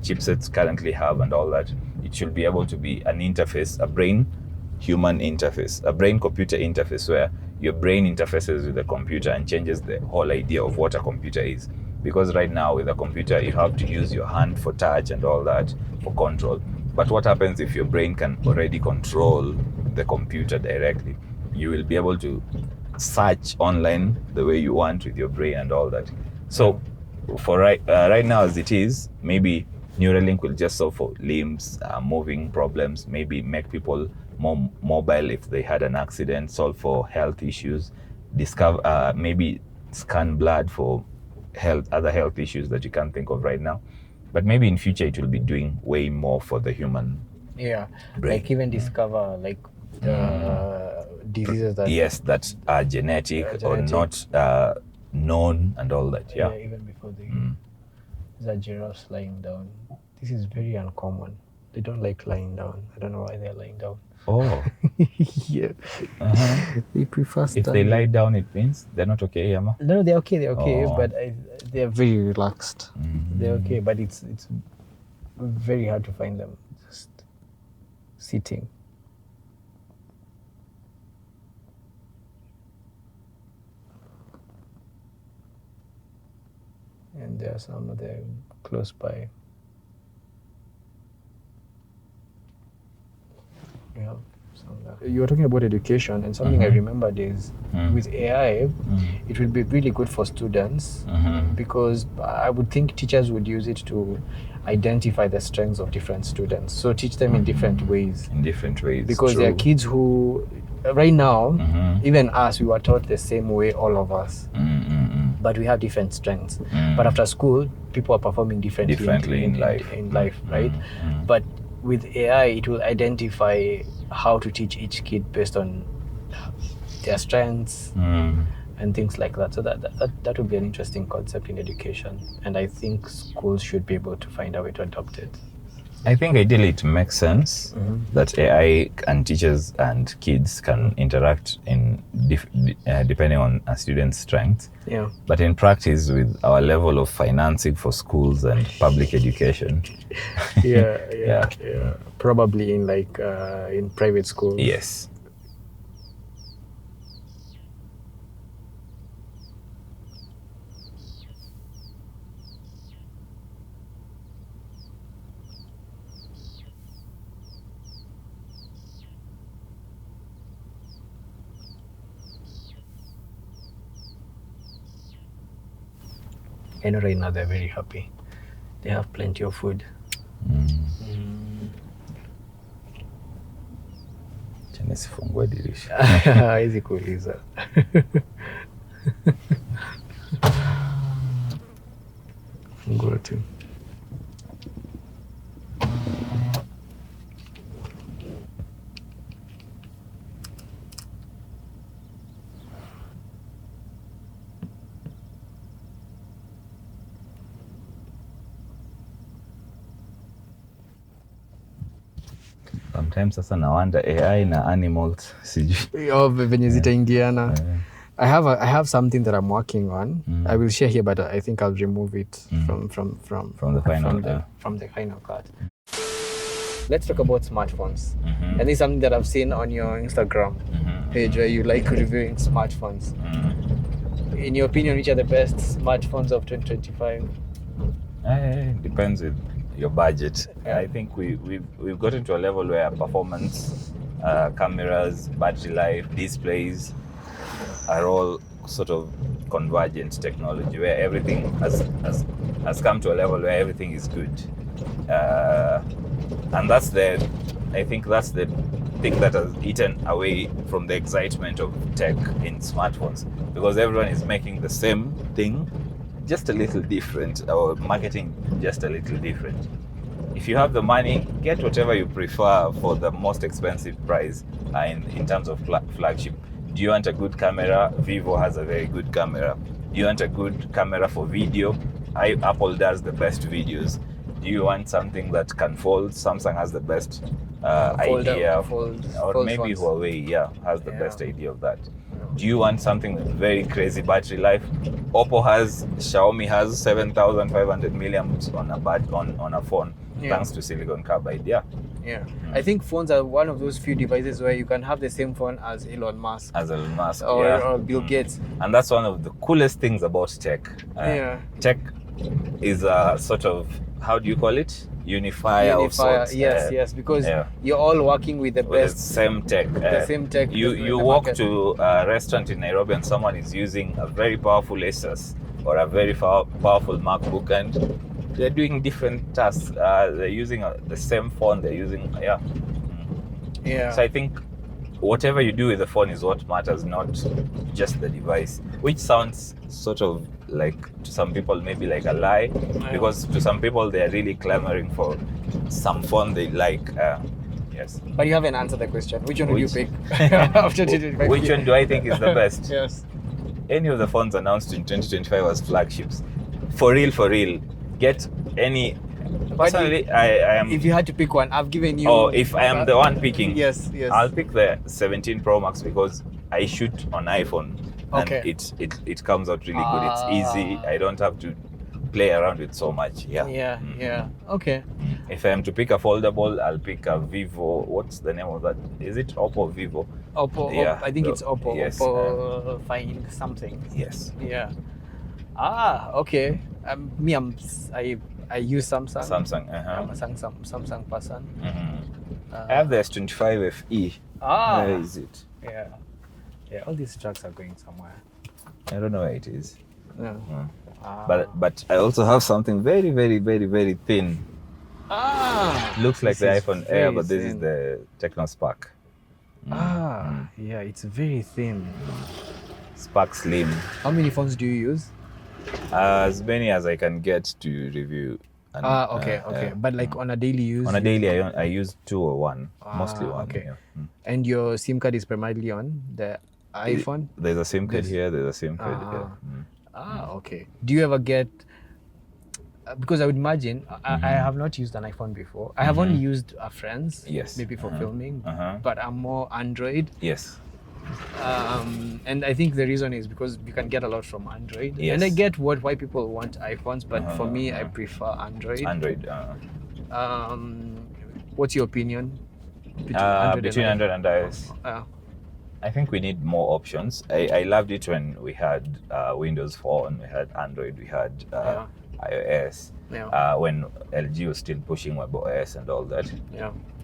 chipsets currently have and all that, it should be able to be an interface, a brain-human interface, a brain-computer interface, where your brain interfaces with the computer and changes the whole idea of what a computer is. Because right now with a computer, you have to use your hand for touch and all that for control. But what happens if your brain can already control the computer directly? You will be able to search online the way you want with your brain and all that. So for right now as it is, maybe Neuralink will just solve for limbs, moving problems, maybe make people more mobile if they had an accident, solve for health issues, discover, maybe scan blood for other health issues that you can't think of right now. But maybe in future it will be doing way more for the human brain. Like even discover like diseases that are genetic or not known and all that. Yeah, even before they these are giraffes lying down. This is very uncommon. They don't like lying down. I don't know why they're lying down. Oh. Yeah. They prefer standing. If they lie down, it means they're not okay, Yama? No, they're okay, but they're very relaxed. They're okay, but it's very hard to find them just sitting. And there are some other close by. Yeah. You were talking about education, and something I remembered is with AI, it will be really good for students because I would think teachers would use it to identify the strengths of different students. So teach them in different ways. In different ways. Because there are kids who, right now, even us, we were taught the same way, all of us. But we have different strengths. But after school, people are performing differently in life, right? But with AI, it will identify how to teach each kid based on their strengths and things like that. So that would be an interesting concept in education, and I think schools should be able to find a way to adopt it. I think ideally it makes sense that AI and teachers and kids can interact in depending on a student's strengths. Yeah. But in practice, with our level of financing for schools and public education, yeah. Probably in in private schools. Yes. I know right now they're very happy. They have plenty of food. Nisifungue dirisha. Haizi kuuliza. Fungua tu. Sometimes sasa na wonder AI na animals sijui. Venye zitaingiana. I have something that I'm working on. I will share here, but I think I'll remove it from the final cut. Let's talk about smartphones. And this is something that I've seen on your Instagram page where you like reviewing smartphones. In your opinion, which are the best smartphones of 2025? Depends with your budget. I think we've gotten to a level where performance, cameras, battery life, displays are all sort of convergent technology where everything has come to a level where everything is good. And I think that's the thing that has eaten away from the excitement of tech in smartphones, because everyone is making the same thing just a little different, or marketing just a little different. If you have the money, get whatever you prefer for the most expensive price in terms of flagship. Do you want a good camera? Vivo has a very good camera. Do you want a good camera for video? Apple does the best videos. Do you want something that can fold? Samsung has the best idea. Or maybe Huawei, has the best idea of that. Do you want something with very crazy battery life? Xiaomi has 7,500 milliamps on a phone, thanks to silicon carbide. I think phones are one of those few devices where you can have the same phone as Elon Musk. Or Bill Gates. And that's one of the coolest things about tech. Tech is a sort of, how do you call it? Unifier of sorts. Yes, because you're all working with the best. The same tech. You walk to a restaurant in Nairobi and someone is using a very powerful Asus or a very powerful MacBook, and they're doing different tasks. They're using the same phone. They're using So I think whatever you do with the phone is what matters, not just the device, which sounds sort of like, to some people, maybe like a lie, because to some people they are really clamoring for some phone they like. Yes. But you haven't answered the question. Which one would you pick after 2025? Which one do I think is the best? Yes. Any of the phones announced in 2025 as flagships. For real. Get any. Personally, I am. If you had to pick one, I've given you. Oh, if I am the one picking, yes, I'll pick the 17 Pro Max because I shoot on iPhone, and it comes out really good. It's easy. I don't have to play around with so much. Okay. If I am to pick a foldable, I'll pick a Vivo. What's the name of that? Is it Oppo Vivo? Oppo. I think it's Oppo. Yes. Oppo Find something. Yes. Yeah. Okay. I use Samsung. Samsung. I'm a Samsung person. I have the S25 FE. Where is it? Yeah. All these trucks are going somewhere. I don't know where it is. Yeah. But I also have something very, very, very, very thin. Looks like the iPhone Air, but this is the Techno Spark. Yeah, it's very thin. Spark Slim. How many phones do you use? As many as I can get to review. And, okay. But like on a daily use? On a daily, I use 2 or 1. Mostly 1. Okay. Yeah. And your SIM card is primarily on the iPhone? There's a SIM card here, there's a SIM card here. Okay. Do you ever get... because I would imagine, I have not used an iPhone before. I have only used a friend's, maybe for filming, but I'm more Android. Yes. And I think the reason is because you can get a lot from Android. Yes. And I get why people want iPhones, but for me, I prefer Android. What's your opinion between Android and iOS? I think we need more options. I loved it when we had Windows Phone, we had Android, we had iOS. When LG was still pushing WebOS and all that.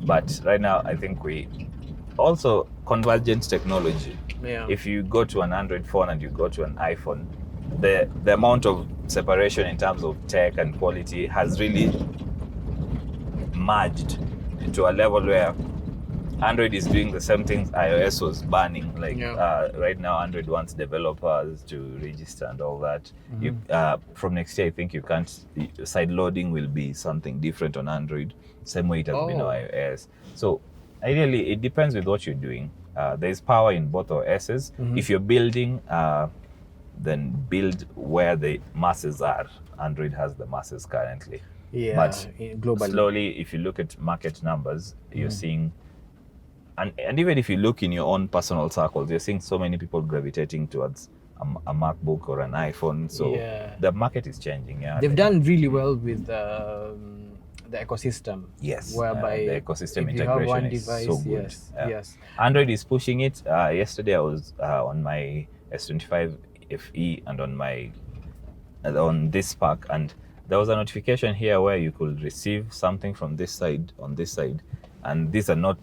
But right now, I think we also convergent technology. If you go to an Android phone and you go to an iPhone, the amount of separation in terms of tech and quality has really merged to a level where Android is doing the same things iOS was banning. Right now, Android wants developers to register and all that. From next year, I think you can't. Side loading will be something different on Android, same way it has been on iOS. So ideally, it depends with what you're doing. There's power in both OSs. If you're building, then build where the masses are. Android has the masses currently. But globally. Slowly, if you look at market numbers, you're seeing. And even if you look in your own personal circles, you're seeing so many people gravitating towards a MacBook or an iPhone. So the market is changing. They've done really well with the ecosystem. Yes. Whereby the ecosystem if you have one integration is device, so good. Yes. Android is pushing it. Yesterday I was on my S25 FE and on this Spark, and there was a notification here where you could receive something from this side on this side, and these are not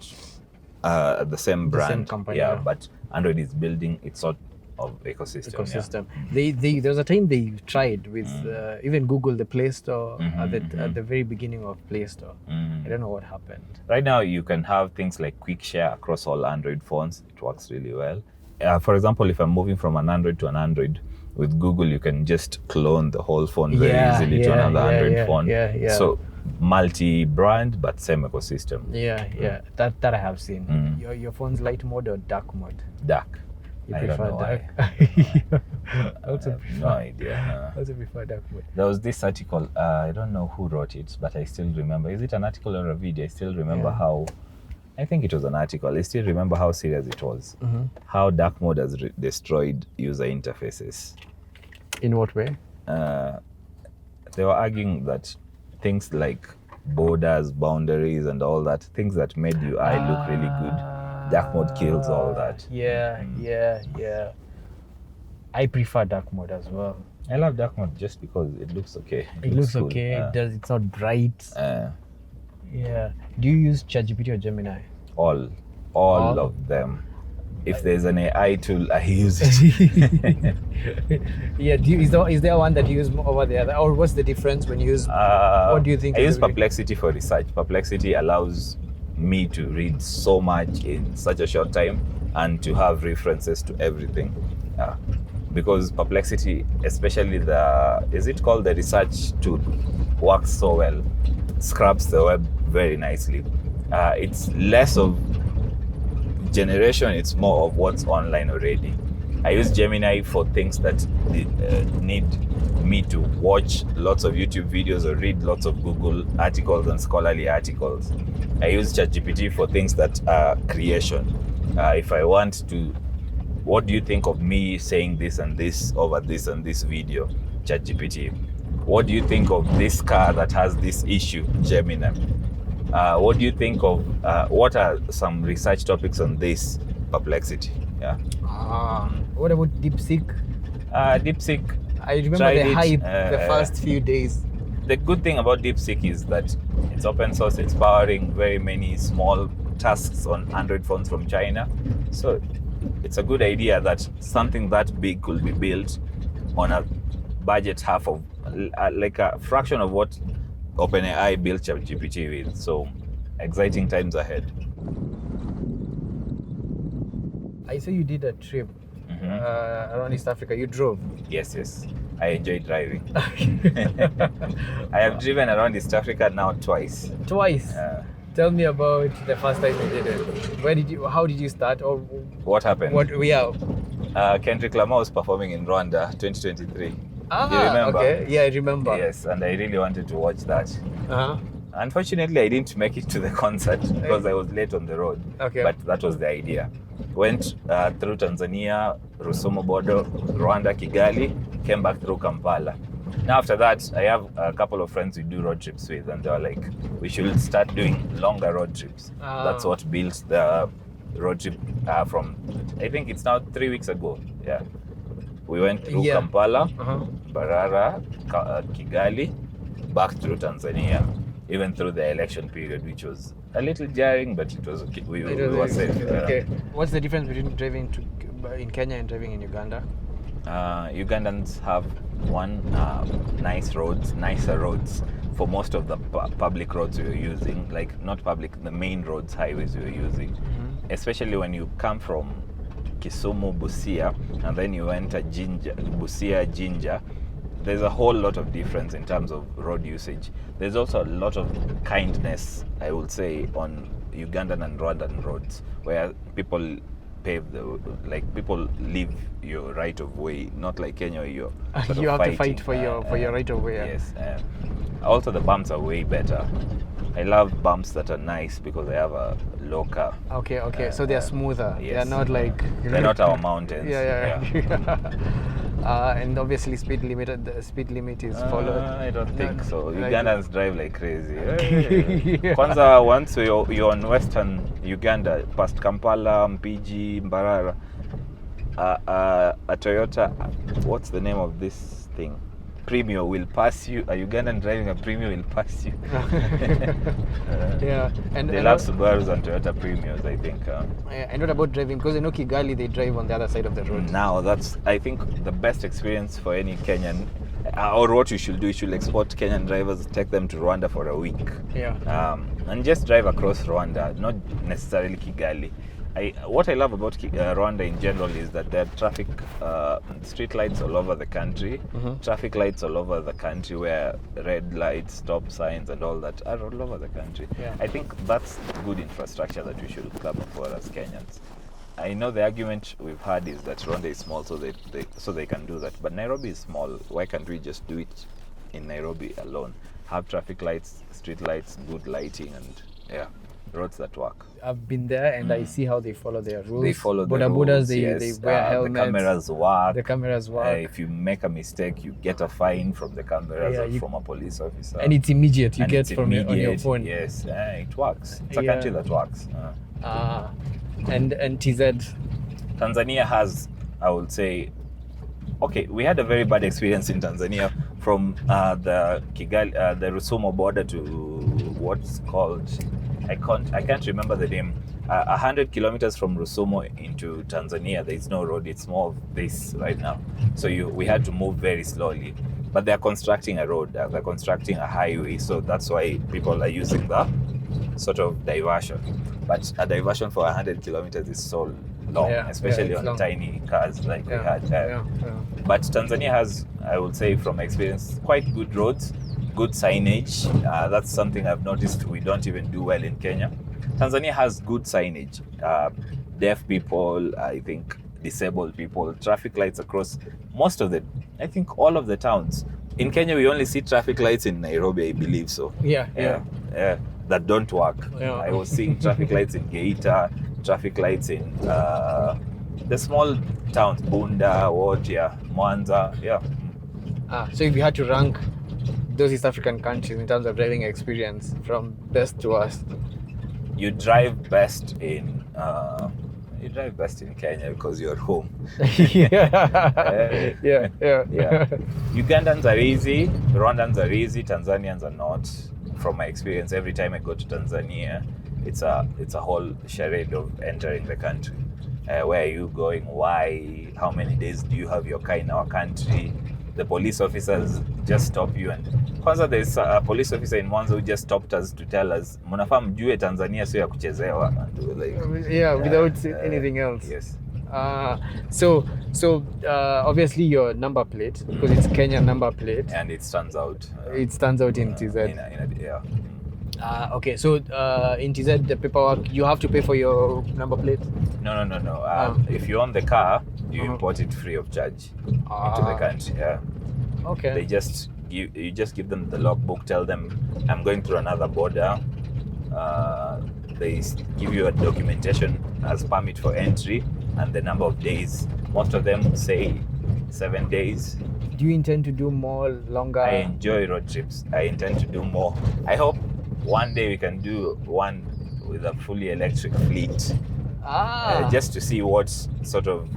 the same brand, same company, but Android is building its sort of ecosystem. There was a time they tried with even Google, the Play Store, at the very beginning of Play Store. I don't know what happened. Right now, you can have things like quick share across all Android phones. It works really well. For example, if I'm moving from an Android to an Android, with Google, you can just clone the whole phone very easily to another Android phone. So multi-brand but same ecosystem. That I have seen. Your phone's light mode or dark mode? Dark. You I prefer don't know dark? I have no idea. I also prefer dark mode. There was this article, I don't know who wrote it, but I still remember. Is it an article or a video? I still remember how, I think it was an article. I still remember how serious it was. How dark mode has destroyed user interfaces. In what way? They were arguing that things like borders, boundaries, and all that, things that made UI look really good, dark mode kills all that. I prefer dark mode as well. I love dark mode just because it looks okay. It looks cool. okay. It's not bright. Do you use ChatGPT or Gemini? All of them. If there's an AI tool, I use it. Is there one that you use more over the other, or what's the difference when you use? What do you think? I use Perplexity for research. Perplexity allows me to read so much in such a short time and to have references to everything. Because Perplexity, especially is it called the research tool, works so well, scrubs the web very nicely. It's less of generation, it's more of what's online already. I use Gemini for things that need me to watch lots of YouTube videos or read lots of Google articles and scholarly articles. I use ChatGPT for things that are creation. If I want to, what do you think of me saying this and this over this and this video? ChatGPT. What do you think of this car that has this issue? Gemini. What do you think of, what are some research topics on this? Perplexity. What about DeepSeek? DeepSeek, I remember tried the it, hype the first few days. The good thing about DeepSeek is that it's open source. It's powering very many small tasks on Android phones from China. So it's a good idea that something that big could be built on a budget half of, like a fraction of what OpenAI built ChatGPT with. So exciting times ahead. I saw you did a trip around East Africa. You drove. Yes. I enjoy driving. I have driven around East Africa now twice. Twice? Tell me about the first time you did it. How did you start? Or what happened? Kendrick Lamar was performing in Rwanda 2023. Ah, you remember? Okay. Yeah, I remember. Yes, and I really wanted to watch that. Unfortunately, I didn't make it to the concert because I was late on the road. Okay. But that was the idea. Went through Tanzania, Rusumo border, Rwanda, Kigali, came back through Kampala. Now after that, I have a couple of friends we do road trips with, and they were like, we should start doing longer road trips. That's what built the road trip from, I think it's now 3 weeks ago. Yeah. We went through Kampala, Barara, Kigali, back through Tanzania, even through the election period, which was a little jarring, but it was okay. We were safe. Okay. What's the difference between driving in Kenya and driving in Uganda? Ugandans have nicer roads for most of the public roads we were using, like not public, the main roads, highways we were using. Especially when you come from Kisumu, Busia, and then you enter Busia, Jinja, there's a whole lot of difference in terms of road usage. There's also a lot of kindness, I would say, on Ugandan and Rwandan roads, where people pave people leave your right of way, not like Kenya where you have to fight for your right of way. Yes. Also, the bumps are way better. I love bumps that are nice because they have a low car. Okay. So they are smoother. Yes. They are not like. They're not our mountains. Yeah. And obviously, the speed limit is followed. I don't think so. Ugandans drive like crazy. Kwanza, once you're on western Uganda, past Kampala, Mpiji, Mbarara, a Toyota, what's the name of this thing? Premio will pass you. A Ugandan driving a Premio will pass you. And they love Subarus and Toyota Premios, I think. And what about driving? Because Kigali, they drive on the other side of the road. Now, that's, I think, the best experience for any Kenyan. Or what you should do, you should export Kenyan drivers, take them to Rwanda for a week. And just drive across Rwanda, not necessarily Kigali. What I love about Rwanda in general is that there are traffic, street lights all over the country, traffic lights all over the country, where red lights, stop signs and all that are all over the country. I think that's good infrastructure that we should clap for as Kenyans. I know the argument we've had is that Rwanda is small, so they can do that. But Nairobi is small. Why can't we just do it in Nairobi alone? Have traffic lights, street lights, good lighting, and roads that work. I've been there and I see how they follow their rules. They follow the rules. They wear helmets. The cameras work. If you make a mistake, you get a fine from the cameras or from a police officer. And it's immediate. You get from on your phone. Yes, it works. It's a country that works. And TZ? Tanzania has, I would say, okay, we had a very bad experience in Tanzania from the Kigali, the Rusumo border to what's called, I can't remember the name. 100 kilometers from Rusumo into Tanzania, there is no road. It's more of this right now. So we had to move very slowly. But they're constructing a road. They're constructing a highway. So that's why people are using the sort of diversion. But a diversion for 100 kilometers is so long, especially on tiny cars like we had. But Tanzania has, I would say from experience, quite good roads, good signage. That's something I've noticed we don't even do well in Kenya. Tanzania has good signage. Deaf people, I think disabled people, traffic lights across most of I think all of the towns. In Kenya, we only see traffic lights in Nairobi, I believe so. That don't work. I was seeing traffic lights in Geita, traffic lights in the small towns, Bunda, Mwanza, So if you had to rank those East African countries in terms of driving experience from best to worst, you drive best in You drive best in Kenya because you're home. yeah. Ugandans are easy, Rwandans are easy, Tanzanians are not. From my experience, every time I go to Tanzania, it's a whole charade of entering the country. Where are you going? Why? How many days do you have your car in our country? The police officers just stop you, and kwanza there's a police officer in Mwanza who just stopped us to tell us mnafaa mjue Tanzania sio ya kuchezewa, and we were like, without anything else. Yes. So obviously your number plate, because it's Kenya number plate, and it stands out. It stands out in TZ. Yeah. Okay, so in TZ the paperwork, you have to pay for your number plate? No. If you own the car, you import it free of charge into the country. Yeah. Okay. You just give them the logbook, tell them I'm going through another border. They give you a documentation as permit for entry and the number of days. Most of them say 7 days. Do you intend to do more longer? I enjoy road trips. I intend to do more. I hope one day we can do one with a fully electric fleet. Just to see what sort of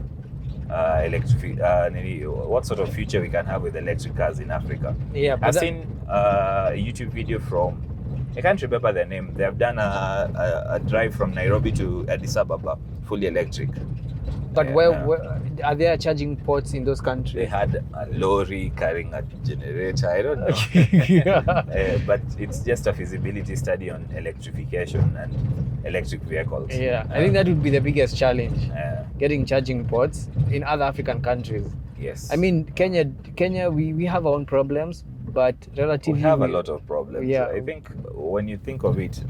what sort of future we can have with electric cars in Africa. Yeah, I've seen a YouTube video from, I can't remember their name. They have done a drive from Nairobi to Addis Ababa, fully electric. But where are there charging ports in those countries? They had a lorry carrying a generator. I don't know. But it's just a feasibility study on electrification and electric vehicles. Yeah, I think that would be the biggest challenge. Getting charging ports in other African countries. Yes. I mean, Kenya, we have our own problems, but relatively we have a lot of problems. Yeah. I think when you think of it,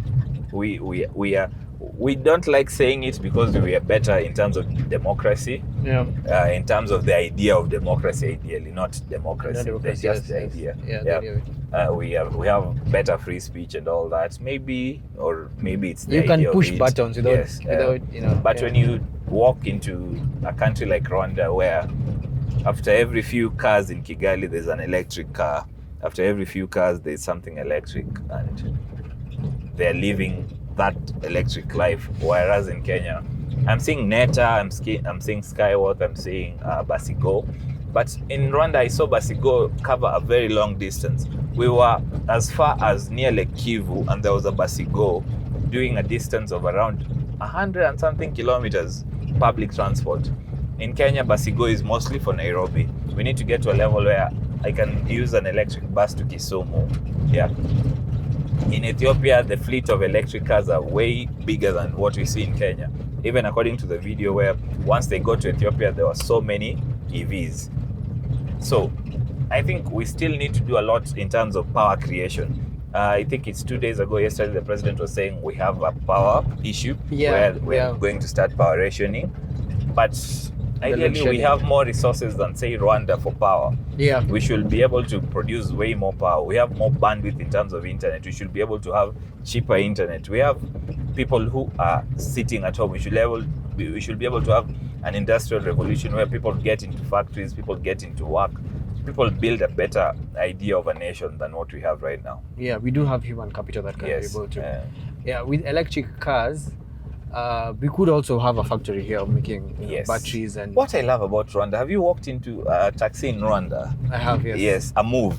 we don't like saying it because we are better in terms of democracy. Yeah. In terms of the idea of democracy, ideally, not democracy. There's just the idea. Yeah. We have better free speech and all that. Maybe it's the you idea can push of it. buttons without But when you walk into a country like Rwanda, where after every few cars in Kigali there's an electric car, after every few cars there's something electric, and they're living that electric life. Whereas in Kenya, I'm seeing Neta, I'm seeing Skyworth, I'm seeing Basigo. But in Rwanda, I saw Basigo cover a very long distance. We were as far as near Lake Kivu, and there was a Basigo doing a distance of around 100 and something kilometers public transport. In Kenya, Basigo is mostly for Nairobi. We need to get to a level where I can use an electric bus to Kisumu. Yeah. In Ethiopia, the fleet of electric cars are way bigger than what we see in Kenya. Even according to the video, where once they got to Ethiopia, there were so many EVs. So I think we still need to do a lot in terms of power creation. I think it's 2 days ago, yesterday, the president was saying we have a power issue where we're going to start power rationing. But ideally, we have more resources than, say, Rwanda for power. Yeah. We should be able to produce way more power. We have more bandwidth in terms of internet. We should be able to have cheaper internet. We have people who are sitting at home. We should be able to have an industrial revolution where people get into factories, people get into work, people build a better idea of a nation than what we have right now. Yeah, we do have human capital that can be able to. Yeah, with electric cars, we could also have a factory here of making batteries. And what I love about Rwanda, have you walked into a taxi in Rwanda? I have, yes. Yes, a Move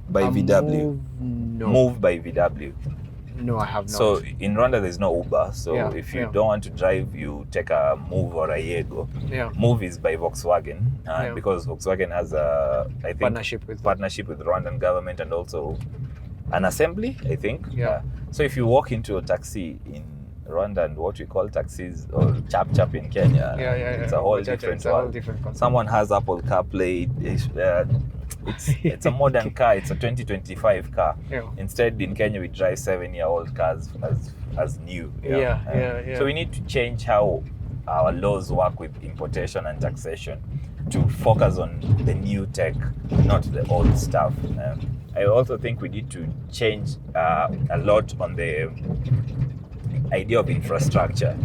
by VW. Move by VW. No, I have not. So in Rwanda, there's no Uber. So if you don't want to drive, you take a Move or a Yego. Yeah. Move is by Volkswagen, because Volkswagen has a partnership with Rwandan government and also an assembly, I think. Yeah. So if you walk into a taxi in Rwanda and what we call taxis or chap in Kenya, it's a whole different world. Someone has Apple CarPlay. It's a modern car. It's a 2025 car. Yeah. Instead, in Kenya, we drive 7-year-old cars as new. So we need to change how our laws work with importation and taxation to focus on the new tech, not the old stuff. I also think we need to change a lot on the idea of infrastructure.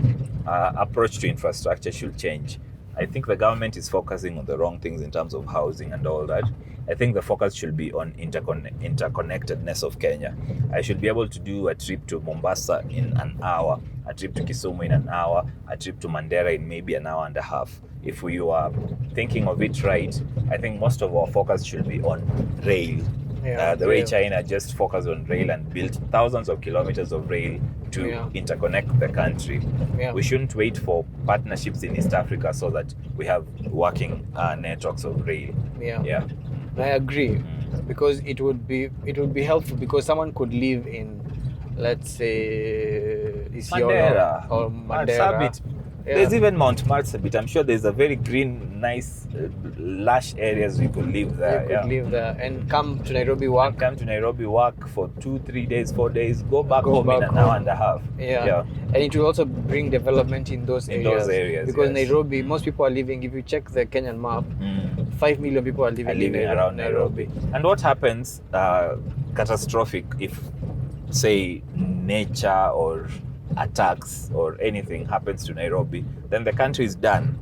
Approach to infrastructure should change. I think the government is focusing on the wrong things in terms of housing and all that. I think the focus should be on interconnectedness of Kenya. I should be able to do a trip to Mombasa in an hour, a trip to Kisumu in an hour, a trip to Mandera in maybe an hour and a half. If we are thinking of it right, I think most of our focus should be on rail. The way China just focused on rail and built thousands of kilometers of rail to interconnect the country. We shouldn't wait for partnerships in East Africa so that we have working networks of rail. I agree, because it would be helpful, because someone could live in, let's say, Isiolo or Mandera. There's even Mount Marsabit. I'm sure there's a very green, nice, lush areas we could live there. You could live there and come to Nairobi work. Come to Nairobi work for 2, 3 days, 4 days. Go back home in an hour and a half. And it will also bring development in those areas. Because Nairobi, most people are living. If you check the Kenyan map, 5 million people are living around Nairobi. And what happens? Catastrophic if, say, nature or attacks or anything happens to Nairobi, then the country is done.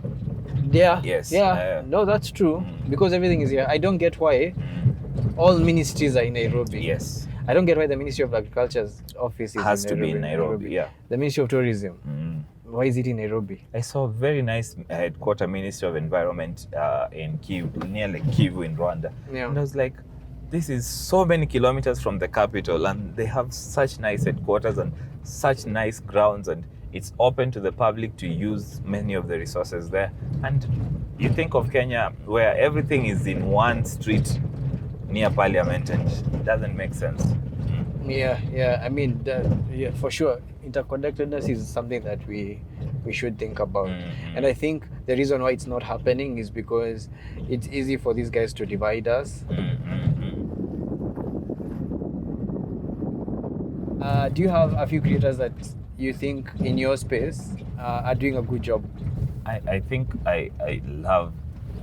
No, that's true, because everything is here. I don't get why all ministries are in Nairobi. I don't get why the Ministry of Agriculture's office has to be in Nairobi. The Ministry of Tourism, why is it in Nairobi? I saw a very nice headquarter Ministry of Environment in Kivu, near Lake Kivu in Rwanda. And I was like, this is so many kilometers from the capital, and they have such nice headquarters and such nice grounds, and it's open to the public to use many of the resources there. And you think of Kenya where everything is in one street near Parliament, and it doesn't make sense. I mean, for sure, interconnectedness is something that we should think about. And I think the reason why it's not happening is because it's easy for these guys to divide us. Do you have a few creators that you think in your space are doing a good job? I think I love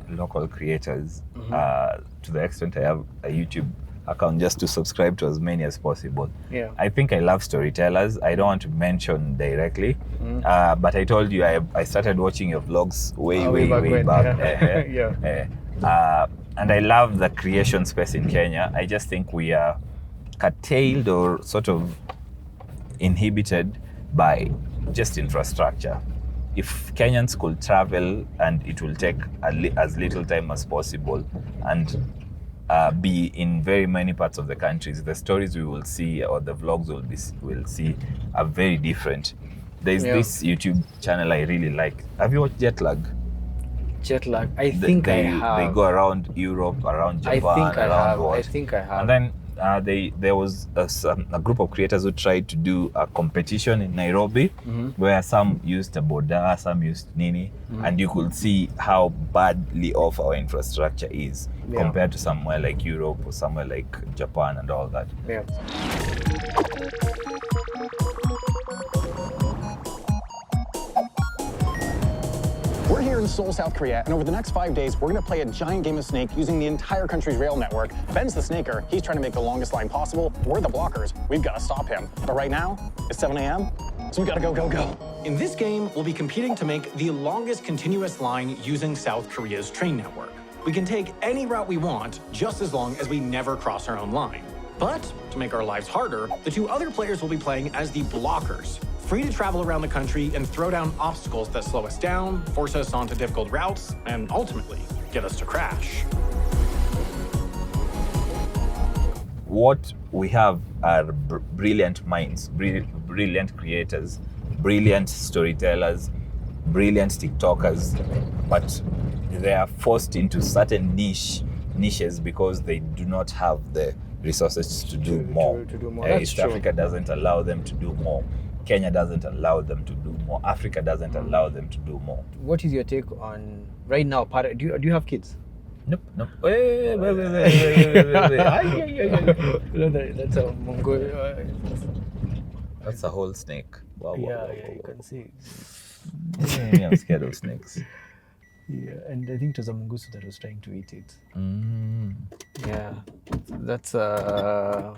local creators to the extent I have a YouTube account just to subscribe to as many as possible. I think I love storytellers. I don't want to mention directly, but I told you I started watching your vlogs way back. And I love the creation space in Kenya. I just think we are curtailed or sort of inhibited by just infrastructure. If Kenyans could travel, and it will take as little time as possible, and be in very many parts of the countries, the stories we will see or the vlogs we'll see are very different. There's this YouTube channel I really like. Have you watched Jetlag? Jetlag? I think I have. They go around Europe, around Japan, I think I have. And then there was a group of creators who tried to do a competition in Nairobi, where some used a boda, some used nini, and you could see how badly off our infrastructure is compared to somewhere like Europe or somewhere like Japan and all that. We're here in Seoul, South Korea, and over the next 5 days, we're going to play a giant game of Snake using the entire country's rail network. Ben's the snaker. He's trying to make the longest line possible. We're the blockers. We've got to stop him. But right now, it's 7 a.m., so we got to go. In this game, we'll be competing to make the longest continuous line using South Korea's train network. We can take any route we want, just as long as we never cross our own line. But to make our lives harder, the two other players will be playing as the blockers, free to travel around the country and throw down obstacles that slow us down, force us onto difficult routes, and ultimately get us to crash. What we have are brilliant minds, brilliant creators, brilliant storytellers, brilliant TikTokers, but they are forced into certain niches because they do not have the resources to do more. East Africa doesn't allow them to do more. Kenya doesn't allow them to do more. Africa doesn't allow them to do more. What is your take on right now? Do you have kids? Nope. Wait. That's a Mongol. That's a whole snake. Wow. You can see. I'm scared of snakes. Yeah, and I think it was a mongoose that was trying to eat it. Yeah, that's a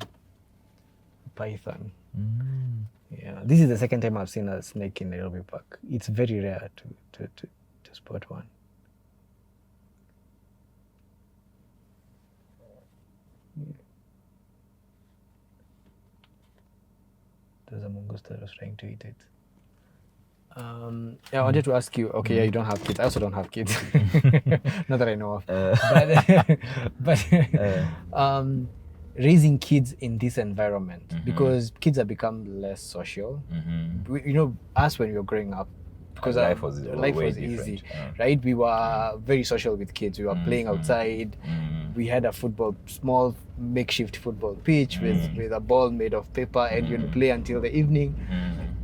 python. Yeah, this is the second time I've seen a snake in Nairobi Park. It's very rare to spot one. There's a mongoose that was trying to eat it. I wanted to ask you. Okay, yeah, you don't have kids. I also don't have kids. Not that I know of. But raising kids in this environment, because kids have become less social. Us when we were growing up, because life was easy, right? We were very social with kids. We were playing outside. We had a small makeshift football pitch with a ball made of paper, and you'd play until the evening.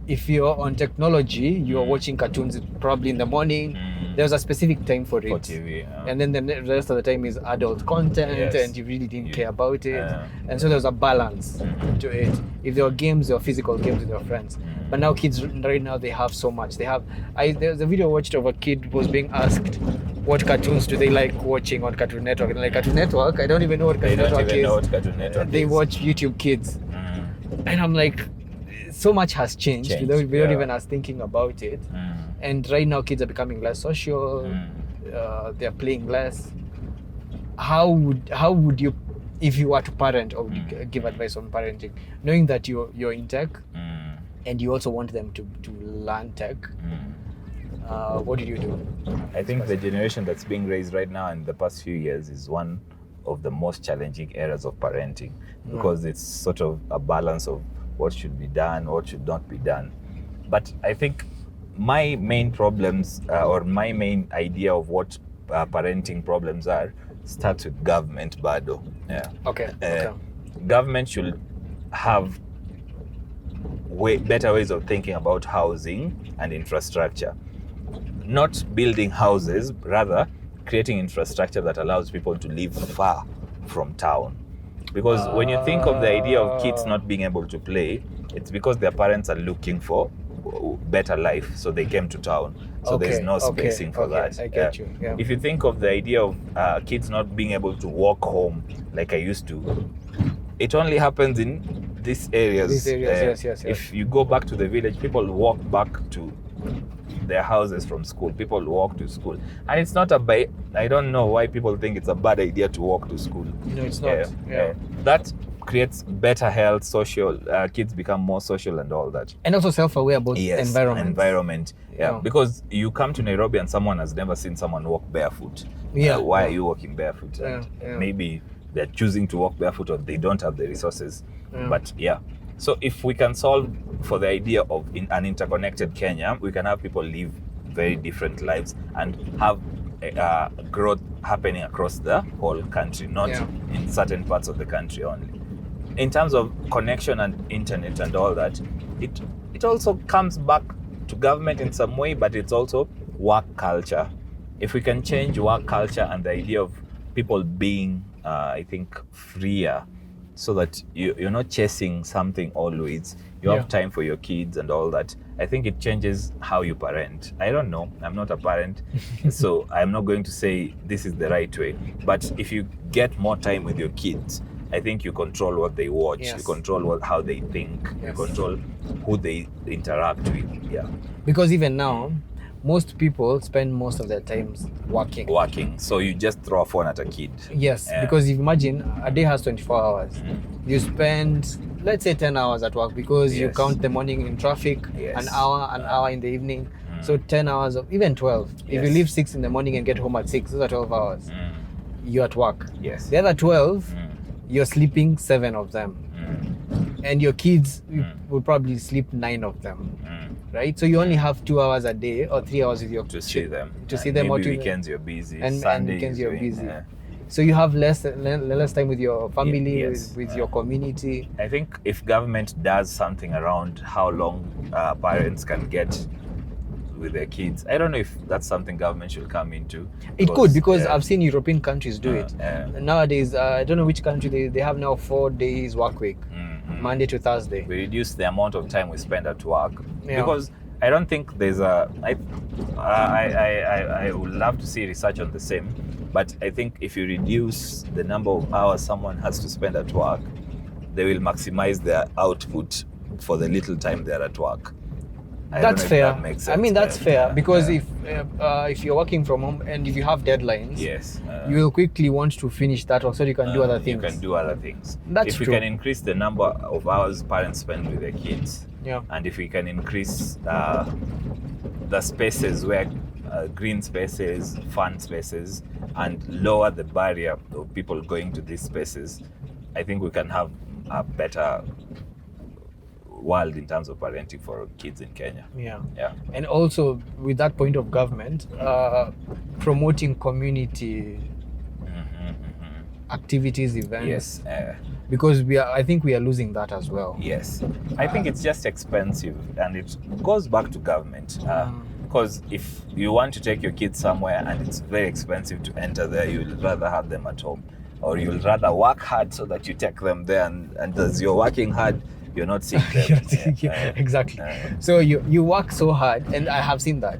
If you're on technology, you're watching cartoons probably in the morning. There's a specific time for it. TV, and then the rest of the time is adult content, and you really didn't care about it. And so there's a balance to it. If there were games, there were physical games with your friends. But now kids right now, they have so much. There's a video I watched of a kid who was being asked what cartoons do they like watching on Cartoon Network. And like, Cartoon Network? I don't even know what Cartoon Network is. They watch YouTube Kids. And I'm like, so much has changed without even us thinking about it. And right now kids are becoming less social. They're playing less. How would you, if you were to parent or give advice on parenting, knowing that you're in tech and you also want them to learn tech, what did you do? I think the generation that's being raised right now in the past few years is one of the most challenging areas of parenting, because it's sort of a balance of what should be done, what should not be done. But I think my main problems or my main idea of what parenting problems are starts with government, Bado. Government should have better ways of thinking about housing and infrastructure. Not building houses, rather creating infrastructure that allows people to live far from town. Because when you think of the idea of kids not being able to play, it's because their parents are looking for better life, so they came to town. So there's no spacing for that. I get you. Yeah. If you think of the idea of kids not being able to walk home like I used to, it only happens in these areas. Yes. If you go back to the village, people walk back to their houses from school. People walk to school, and it's not I don't know why people think it's a bad idea to walk to school. No, it's not. That creates better health, social. Kids become more social and all that, and also self-aware about environment. Because you come to Nairobi and someone has never seen someone walk barefoot. Why are you walking barefoot? Maybe they're choosing to walk barefoot, or they don't have the resources. But so if we can solve for the idea of an interconnected Kenya, we can have people live very different lives and have growth happening across the whole country, not in certain parts of the country only. In terms of connection and internet and all that, it also comes back to government in some way, but it's also work culture. If we can change work culture and the idea of people being, I think, freer, so that you're not chasing something always. You have time for your kids and all that. I think it changes how you parent. I don't know. I'm not a parent, so I'm not going to say this is the right way. But if you get more time with your kids, I think you control what they watch. You control how they think. You control who they interact with. Because even now, most people spend most of their times working. So you just throw a phone at a kid. Because if you imagine a day has 24 hours. You spend, let's say, 10 hours at work, because you count the morning in traffic, an hour in the evening. So 10 hours, of even 12. If you leave 6 in the morning and get home at 6, those are 12 hours. You're at work. The other 12, you're sleeping 7 of them. And your kids will probably sleep 9 of them. Right, so you only have 2 hours a day or 3 hours with your to see them. Or weekends you're busy, and weekends you're busy. Yeah. So you have less time with your family, with your community. I think if government does something around how long parents can get with their kids, I don't know if that's something government should come into. It could, because I've seen European countries do it. Nowadays, I don't know which country they have now 4 days work week. Monday to Thursday. We reduce the amount of time we spend at work, because I don't think there's I would love to see research on the same, but I think if you reduce the number of hours someone has to spend at work, they will maximize their output for the little time they're at work. That's fair. That makes sense. I mean, that's fair, because if you're working from home and if you have deadlines, you will quickly want to finish that work so you can do other things. You can do other things. That's true. If you can increase the number of hours parents spend with their kids, Yeah. And if we can increase the spaces where green spaces, fun spaces, and lower the barrier of people going to these spaces, I think we can have a better world in terms of parenting for kids in Kenya. Yeah. Yeah. And also with that point of government, promoting community activities, events. Yes. Because I think we are losing that as well. Yes. I think it's just expensive, and it goes back to government. Because if you want to take your kids somewhere and it's very expensive to enter there, you'll rather have them at home, or you'll rather work hard so that you take them there, and as you're working hard, you're not seeing them. Exactly. So you work so hard, and I have seen that.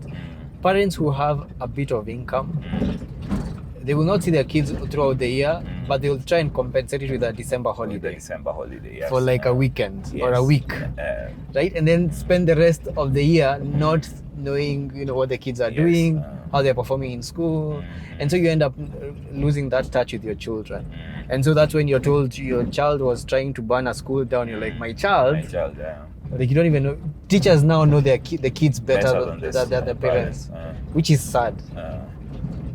Parents who have a bit of income, they will not see their kids throughout the year, but they will try and compensate it with a December holiday. Yes. For like a weekend or a Yes. week, right? And then spend the rest of the year not knowing, what the kids are doing, how they're performing in school, and so you end up losing that touch with your children. And so that's when you're told your child was trying to burn a school down. You're like, my child, like you don't even know. Teachers now know the kids better than the parents, which is sad.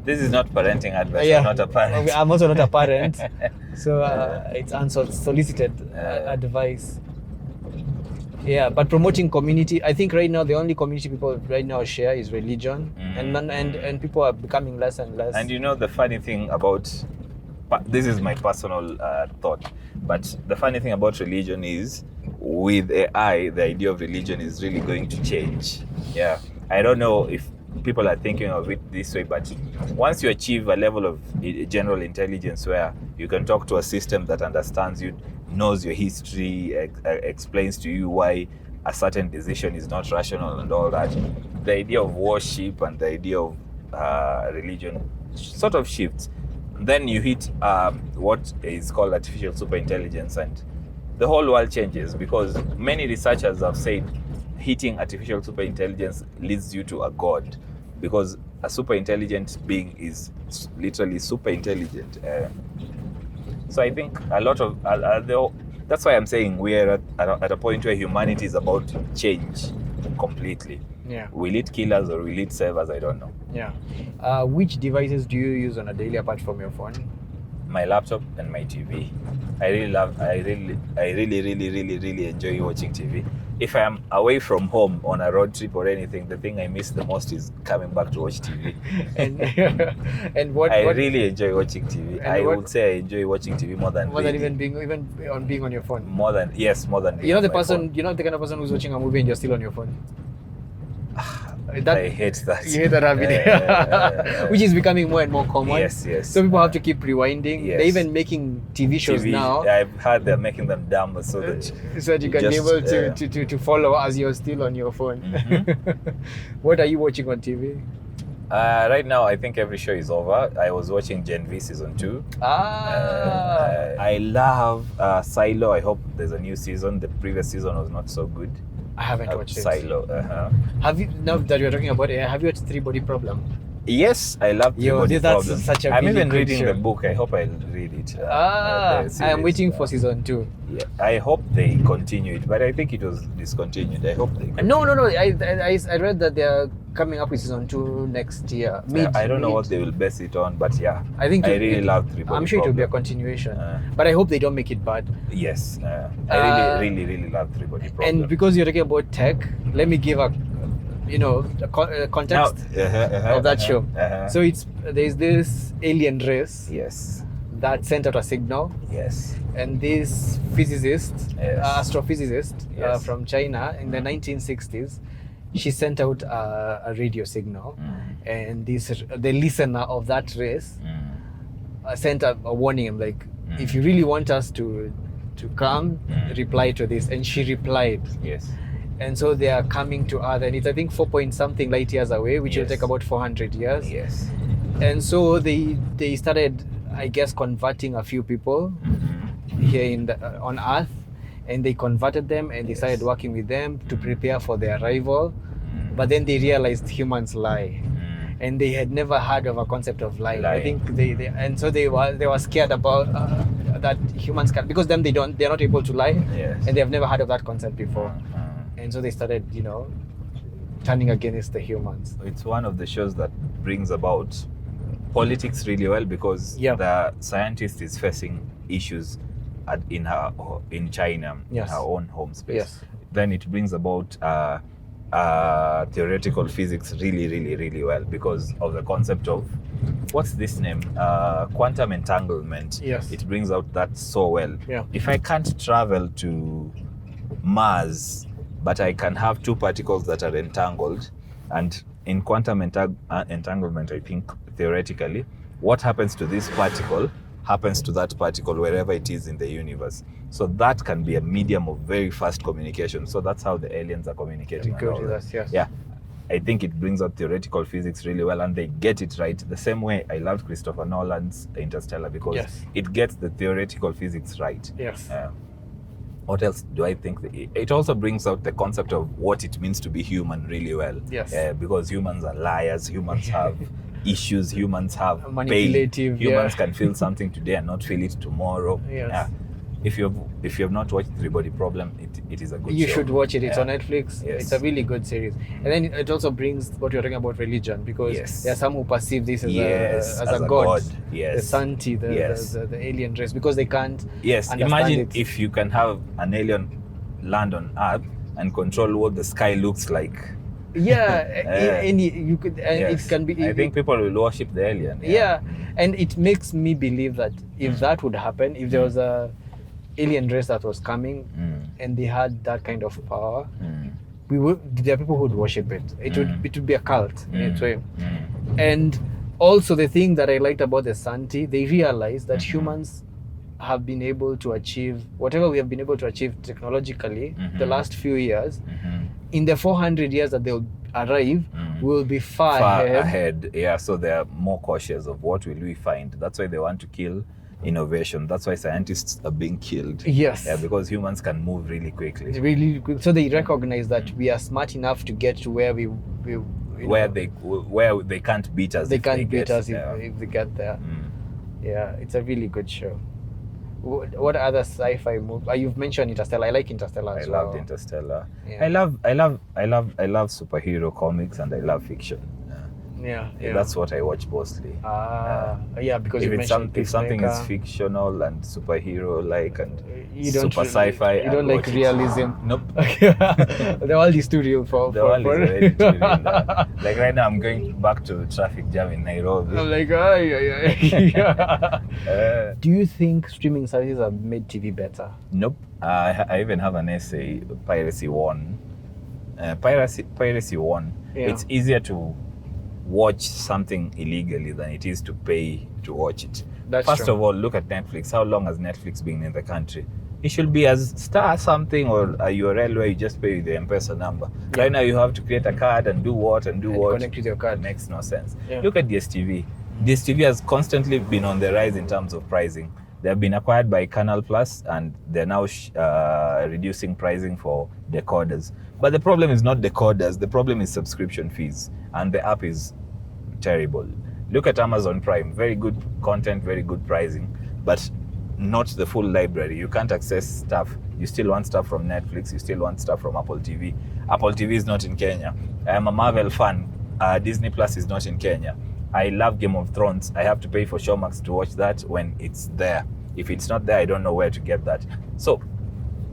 This is not parenting advice. I'm not a parent. I'm also not a parent, so it's unsolicited advice. Yeah, but promoting community, I think right now the only community people right now share is religion, and people are becoming less and less. And the funny thing about, this is my personal thought, but the funny thing about religion is, with AI, the idea of religion is really going to change. Yeah, I don't know if people are thinking of it this way, but once you achieve a level of general intelligence where you can talk to a system that understands you, knows your history, explains to you why a certain decision is not rational and all that, the idea of worship and the idea of religion sort of shifts. Then you hit what is called artificial superintelligence, and the whole world changes, because many researchers have said hitting artificial superintelligence leads you to a god, because a super intelligent being is literally super intelligent. So I think a lot of that's why I'm saying we're at a point where humanity is about to change completely. Yeah. Will it kill us or will it save us? I don't know. Yeah. Which devices do you use on a daily apart from your phone? My laptop and my TV. I really enjoy watching TV. If I am away from home on a road trip or anything, the thing I miss the most is coming back to watch TV. And what I really enjoy watching TV. I would say I enjoy watching TV more than being on your phone. More than being the person, the kind of person who's watching a movie and you're still on your phone. I hate that. You hate that habit, which is becoming more and more common. Yes. So people have to keep rewinding. Yes. They're even making TV shows now. I've heard they're making them dumb so that you can be able to follow as you're still on your phone. What are you watching on TV? Right now, I think every show is over. I was watching Gen V season 2. I love Silo. I hope there's a new season. The previous season was not so good. I haven't watched Silo. Have you, now that you're talking about it, have you watched Three Body Problem? Yes, I love Three Body Problem. Such a I'm even good reading show. the book. I hope I'll read it. I am waiting for season 2. Yeah, I hope they continue it, but I think it was discontinued. I hope they continue. No. I read that they're coming up with season 2 next year. I don't know what they will base it on, but yeah, I really love Three Body I'm sure it will be a Problem. continuation, but I hope they don't make it bad. Yes, I really love Three Body Problem. And because you're talking about tech, let me give a context of that show. So there's this alien race. Yes. That sent out a signal. Yes. And this physicist, astrophysicist Yes. from China in the 1960s, she sent out a radio signal, and the listener of that race sent a warning, like, if you really want us to come, reply to this. And she replied. Yes. And so they are coming to Earth, and it's I think 4-point-something light years away, which will take about 400 years. Yes. And so they started, I guess, converting a few people here on Earth, and they converted them, and they started working with them to prepare for their arrival. But then they realized humans lie, and they had never heard of a concept of lying. I think and so they were scared about that humans can, because they're not able to lie, and they have never heard of that concept before. and so they started, turning against the humans. It's one of the shows that brings about politics really well, because the scientist is facing issues in China, in her own home space. Yes. Then it brings about theoretical physics really, really, really well, because of the concept of what's this name? Quantum entanglement. Yes. It brings out that so well. Yeah. If I can't travel to Mars, but I can have two particles that are entangled, and in quantum entanglement, I think theoretically, what happens to this particle happens to that particle wherever it is in the universe. So that can be a medium of very fast communication. So that's how the aliens are communicating. Yes. Yeah. I think it brings out theoretical physics really well, and they get it right. The same way I loved Christopher Nolan's Interstellar, because it gets the theoretical physics right. Yes. What else do I think? It also brings out the concept of what it means to be human really well. Yes. Because humans are liars, humans have issues, humans have manipulative. Pain. Humans can feel something today and not feel it tomorrow. Yes. If you have not watched Three Body Problem, it is a good show. You should watch it. It's on Netflix. Yes. It's a really good series. And then it also brings what you're talking about, religion, because there are some who perceive this as a god. Yes. The Santi, the alien race, because they can't imagine it. if you can have an alien land on Earth and control what the sky looks like. And you could, and it can be. I think people will worship the alien. And it makes me believe that if that would happen, if there was a alien race that was coming and they had that kind of power, there are people who would worship it. It would be a cult in its way. And also the thing that I liked about the Santi, they realized that humans have been able to achieve whatever we have been able to achieve technologically the last few years. In the 400 years that they'll arrive, we'll be far ahead. Yeah, so they are more cautious of what will we find. That's why they want to kill innovation. That's why scientists are being killed. Yes. Yeah, because humans can move really quickly. Really quick. So they recognize that we are smart enough to get to where where they can't beat us. They can't beat us if they get there. Yeah, it's a really good show. What other sci-fi movie? You've mentioned Interstellar. I like Interstellar as well. I loved Interstellar. Yeah. I love superhero comics, and I love fiction. That's what I watch mostly. Because if something is fictional and superhero like and super sci-fi, you don't like realism. Nope. The world is too real for the world is already too real. Like right now, I'm going back to traffic jam in Nairobi. I'm like, do you think streaming services have made TV better? Nope. I even have an essay. Piracy won. Piracy won. Yeah. It's easier to watch something illegally than it is to pay to watch it. First of all, look at Netflix. How long has Netflix been in the country? It should be as star something or a URL where you just pay with the M-Pesa number. Right now you have to create a card and do what. Connect with your card. It makes no sense. Look at DSTV. DSTV has constantly been on the rise in terms of pricing. They have been acquired by Canal Plus, and they're now reducing pricing for decoders. But the problem is not decoders. The problem is subscription fees, and the app is terrible. Look at Amazon Prime. Very good content, very good pricing, but not the full library. You can't access stuff. You still want stuff from Netflix. You still want stuff from Apple TV. Apple TV is not in Kenya. I am a Marvel fan. Disney Plus is not in Kenya. I love Game of Thrones. I have to pay for Showmax to watch that when it's there. If it's not there, I don't know where to get that. So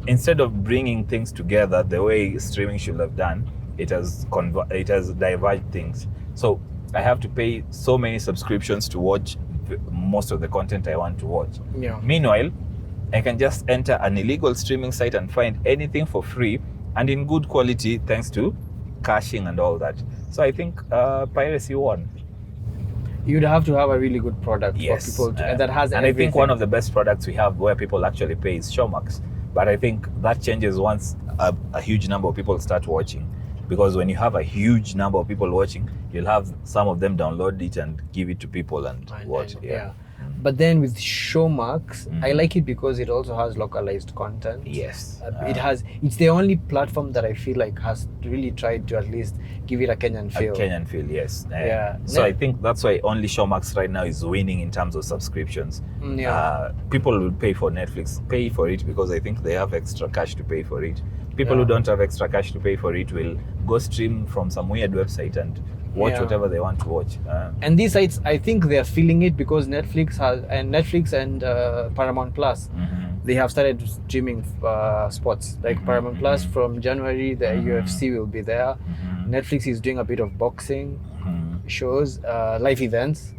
instead of bringing things together the way streaming should have done, it has diverged things. So I have to pay so many subscriptions to watch most of the content I want to watch. Meanwhile, I can just enter an illegal streaming site and find anything for free and in good quality thanks to caching and all that. So I think piracy won. You'd have to have a really good product for people to, and that has and everything. I think one of the best products we have where people actually pay is Showmax. But I think that changes once a huge number of people start watching. Because when you have a huge number of people watching, you'll have some of them download it and give it to people and watch. But then with Showmax, I like it because it also has localized content. Yes. It's the only platform that I feel like has really tried to at least give it a Kenyan feel. A Kenyan feel, yes. Yeah. So I think that's why only Showmax right now is winning in terms of subscriptions. People will pay for Netflix, pay for it because I think they have extra cash to pay for it. People who don't have extra cash to pay for it will go stream from some weird website and watch whatever they want to watch. And these sites, I think they're feeling it because Netflix and Paramount Plus, they have started streaming sports. Like Paramount Plus from January, the UFC will be there. Netflix is doing a bit of boxing shows, live events,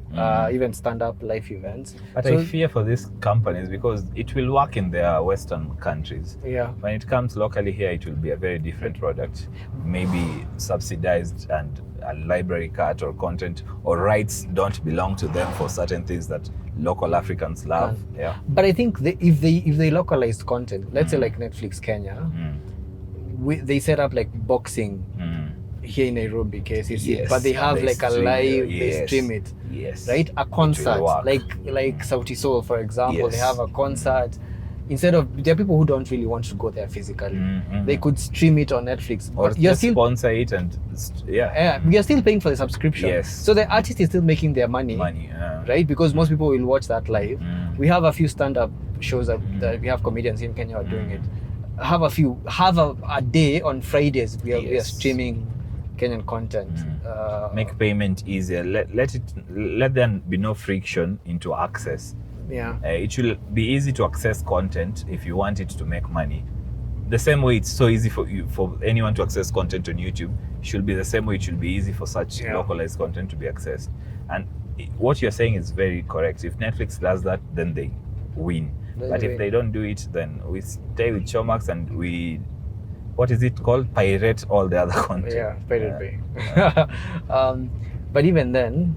even stand-up live events. But I fear for these companies because it will work in their Western countries. Yeah. When it comes locally here, it will be a very different product. Maybe subsidized and a library cut or content or rights don't belong to them for certain things that local Africans love. Yeah. But I think if they localize content, let's say like Netflix Kenya, they set up like boxing here in Nairobi, KCC, but they have like a live, they stream it, right? A concert, like Sauti Sol, for example, they have a concert. Instead of, there are people who don't really want to go there physically, they could stream it on Netflix, or but you're still sponsor it and you're still paying for the subscription. So the artist is still making their money, right? Because most people will watch that live. We have a few stand-up shows that we have comedians in Kenya are doing it. Have a day on Fridays we are streaming Kenyan content. Make payment easier. Let there be no friction into access. It should be easy to access content if you want it to make money. The same way it's so easy for anyone to access content on YouTube, it should be the same way it should be easy for such localized content to be accessed. And what you're saying is very correct. If Netflix does that, then they win. But if they don't do it, then we stay with Showmax and we, what is it called? Pirate all the other content. Yeah, Pirate Bay. But even then,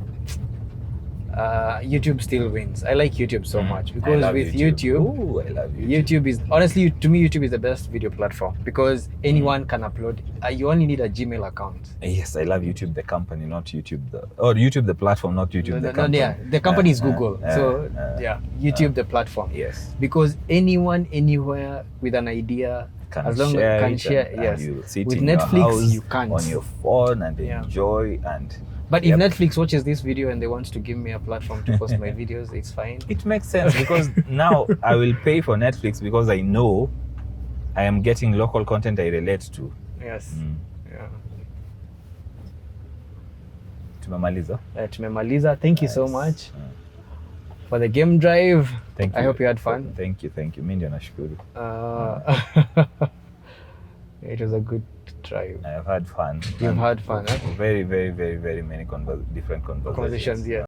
YouTube still wins. I like YouTube so much because with YouTube, I love YouTube is, honestly, to me, YouTube is the best video platform because anyone can upload. You only need a Gmail account. Yes, I love YouTube the company, not YouTube YouTube the platform, not YouTube the company. The company is Google. YouTube the platform. Yes. Because anyone, anywhere with an idea, as long as can share, yes. You sit with in Netflix, your house, you can't. on your phone and enjoy and. But if Netflix watches this video and they want to give me a platform to post my videos, it's fine. It makes sense because now I will pay for Netflix because I know I am getting local content I relate to. Yes. Yeah. Tumemaliza. Thank you so much for the game drive. Thank you. I hope you had fun. Thank you. Mimi ndio nashukuru. It was a good drive. I have had fun. You've had fun, huh? Very, very, very, very many different conversations. Yeah.